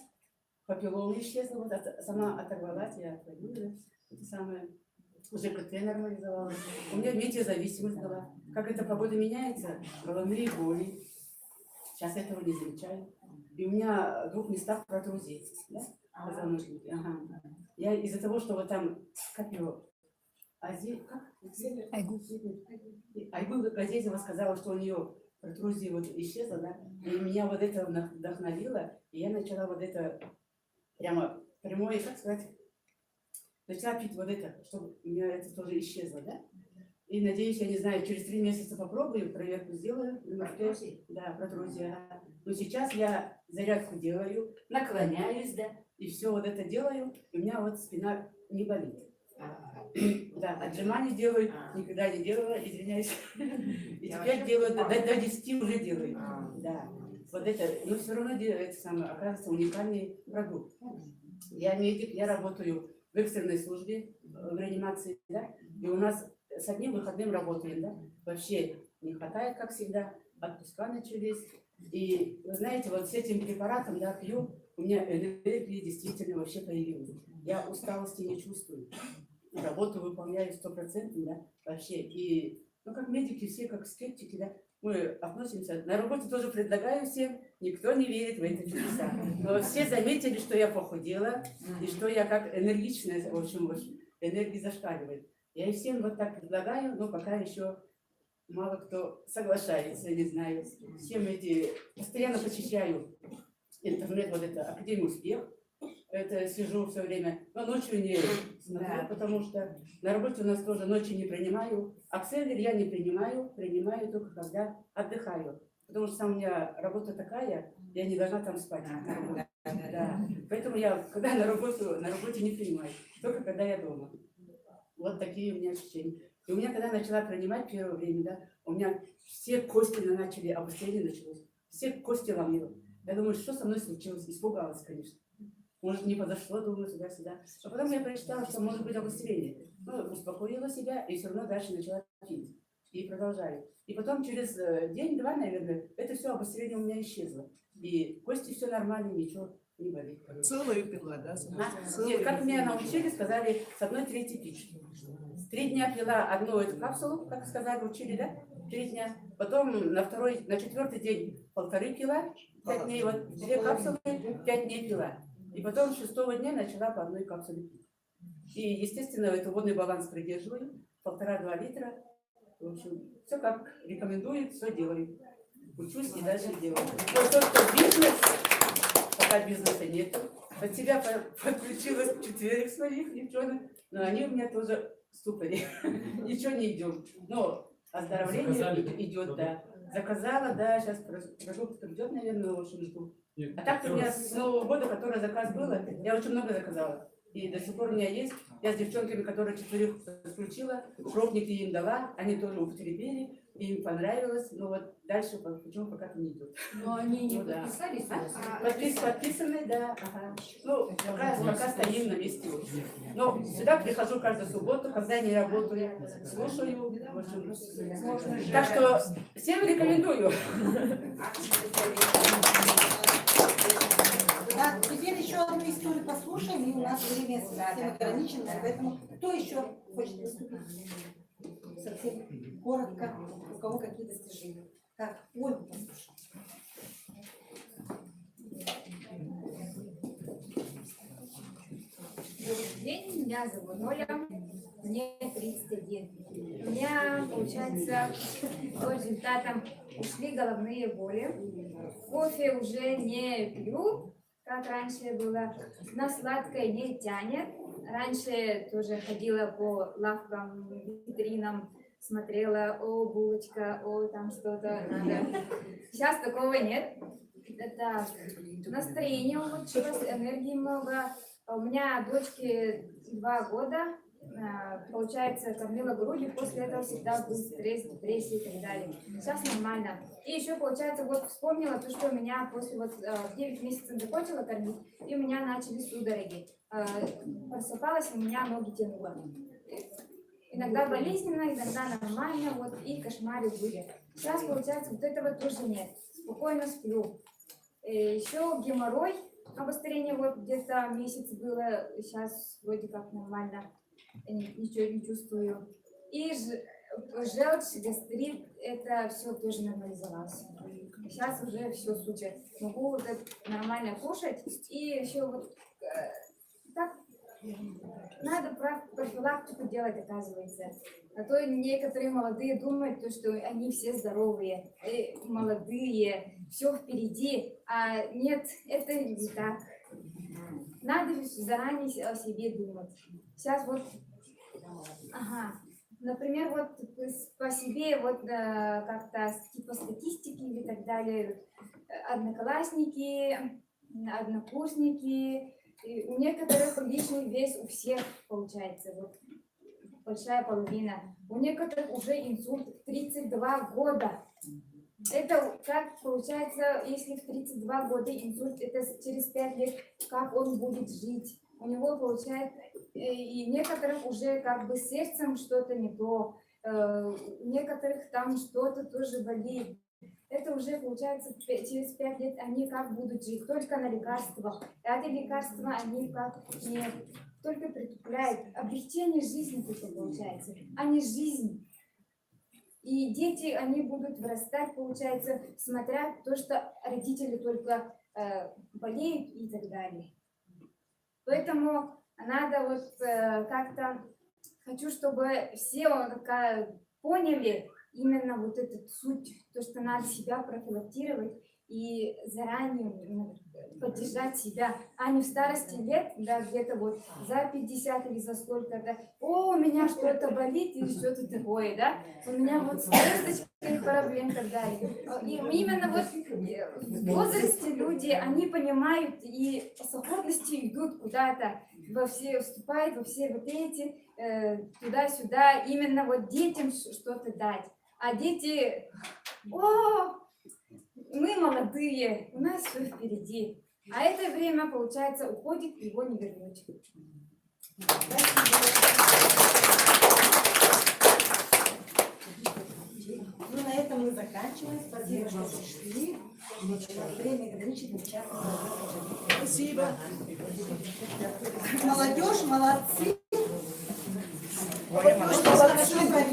Папиллома исчезла. Вот сама оторвалась, я отводила. Это самое. Уже КТ нормализовалась. У меня метеозависимость была. Как эта погода меняется, головные боли. Сейчас этого не замечаю. И у меня в 2 местах протрузия, да? Позвоночники. Ага. Я из-за того, что вот там, как его, Айгуль Газезева сказала, что у нее протрузия вот исчезла, да? И меня вот это вдохновило, и я начала вот это прямо прямое, как сказать, начала пить вот это, чтобы у меня это тоже исчезло, да? И надеюсь, я не знаю, через 3 месяца попробую, проверку сделаю. Да, протрузия. Но сейчас я зарядку делаю, наклоняюсь, да, и все вот это делаю, и у меня вот спина не болит. Да, отжимания делаю, никогда не делала, извиняюсь. И теперь делаю, до 10 уже делаю. Да, вот это, но все равно это самое, оказывается, уникальный продукт. Я медик, я работаю в экстренной службе, в реанимации, да, и у нас с одним выходным работаем, да, вообще не хватает, как всегда, отпуска начались. И вы знаете, вот с этим препаратом, да, пью, у меня энергия действительно вообще появилась. Я усталости не чувствую. Работу выполняю 100%, да, вообще. И, ну, как медики, все как скептики, да, мы относимся. На работе тоже предлагаю всем, никто не верит в эти чудеса. Но все заметили, что я похудела, и что я как энергичная, в общем, энергия зашкаливает. Я и всем вот так предлагаю, но пока еще мало кто соглашается, не знаю. Всем эти, постоянно посещаю интернет, вот это Академия Успех. Это сижу все время, но ночью не смотрю, потому что на работе у нас тоже ночью не принимаю. Акселлер я не принимаю только когда отдыхаю. Потому что сам у меня работа такая, я не должна там спать. Да. Поэтому я, когда на работе не принимаю, только когда я дома. Вот такие у меня ощущения. И у меня, когда начала принимать первое время, да, у меня все кости начали, обострение началось. Все кости ломило. Я думаю, что со мной случилось? Испугалась, конечно. Может, не подошло, думаю, сюда-сюда. А потом я прочитала, что может быть обострение. Ну, успокоила себя и все равно дальше начала пить. И продолжаю. И потом через день-два, наверное, это все обострение у меня исчезло. И кости все нормально, ничего не болит. Целую пила, да? Нет, как меня научили, сказали, с 1/3 пить. 3 дня пила одну эту капсулу, как сказали, учили, да? 3 дня. Потом на 4-й день 1,5 пила, 5 дней, вот 2 капсулы, 5 дней пила. И потом 6-го дня начала по 1 капсуле пить. И, естественно, это водный баланс придерживаю, 1,5-2 литра. В общем, все как рекомендует, все делаю. Учусь и дальше делаю. Но только бизнес, пока бизнеса нет. От себя подключилась 4 своих девчонок, но они у меня тоже в ступоре. Ничего не идет. Но оздоровление идет, да. Заказала, да, сейчас продукт придет, наверное, очень жду. А так у меня с Нового года, который заказ был, я очень много заказала. И до сих пор у меня есть. Я с девчонками, которые 4 подключила, пробники им дала, они тоже употребили, им понравилось. Но вот дальше почему пока не идет. Но они не Ну да. подписались у вас? Подписаны, да. Ага. Ну, пока стоим на месте. Но сюда прихожу каждую субботу, когда не работаю, слушаю. В общем, так что всем рекомендую. Так, теперь еще одну историю послушаем, и у нас время совсем ограничено, поэтому кто еще хочет выступить? Совсем коротко, у кого какие достижения. Так, Ольгу послушаем. Добрый день, меня зовут Оля, мне 31. У меня, получается, по результатам ушли головные боли. Кофе уже не пью, как раньше было. На сладкое не тянет. Раньше тоже ходила по лавкам, витринам, смотрела, о, булочка, о, там что-то. Сейчас такого нет. Это настроение улучшилось, энергии много. У меня дочке 2 года, получается, кормила грудью, после этого всегда был стресс, депрессия и так далее. Сейчас нормально. И еще, получается, вот вспомнила то, что у меня после вот 9 месяцев закончила кормить, и у меня начали судороги. Просыпалась, у меня ноги тянуло. Иногда болезненно, иногда нормально, вот, и кошмары были. Сейчас, получается, вот этого тоже нет. Спокойно сплю. Еще геморрой, обострение вот где-то месяц было, сейчас вроде как нормально, ничего не чувствую. И желчь, гастрит, это все тоже нормализовалось. Сейчас уже все супер. Могу вот это нормально кушать. И еще вот так надо профилактику делать, оказывается. А то некоторые молодые думают, что они все здоровые, молодые, все впереди. А нет, это не так. Надо заранее о себе думать. Сейчас вот, например, вот по себе вот как-то типа статистики или так далее, одноклассники, однокурсники, и у некоторых лишний вес у всех получается, вот большая половина. У некоторых уже инсульт в 32 года. Это как получается, если в 32 года инсульт, это через 5 лет, как он будет жить. У него получается, и некоторых уже как бы с сердцем что-то не то, у некоторых там что-то тоже болит. Это уже получается через 5 лет они как будут жить, только на лекарствах. А эти лекарства они как не только притупляют, облегчение жизни только получается, а не жизнь. И дети, они будут вырастать, получается, смотря то, что родители только болеют и так далее. Поэтому надо вот как-то хочу, чтобы все поняли именно вот эту суть, то, что надо себя профилактировать и заранее поддержать себя, а не в старости лет, да, где-то вот за 50 или за сколько, да, о, у меня что-то болит или что-то такое, да, у меня вот с косточкой проблем и так далее. И именно вот в возрасте люди, они понимают и с охотностью идут куда-то, вступают во все вот эти, туда-сюда, именно вот детям что-то дать. А дети, о, мы молодые, у нас все впереди. А это время, получается, уходит, его не вернуть. Ну, на этом мы заканчиваем. Спасибо, что пришли. Время ограничено, час. Спасибо. Молодежь, молодцы. Молодежь, Хорошо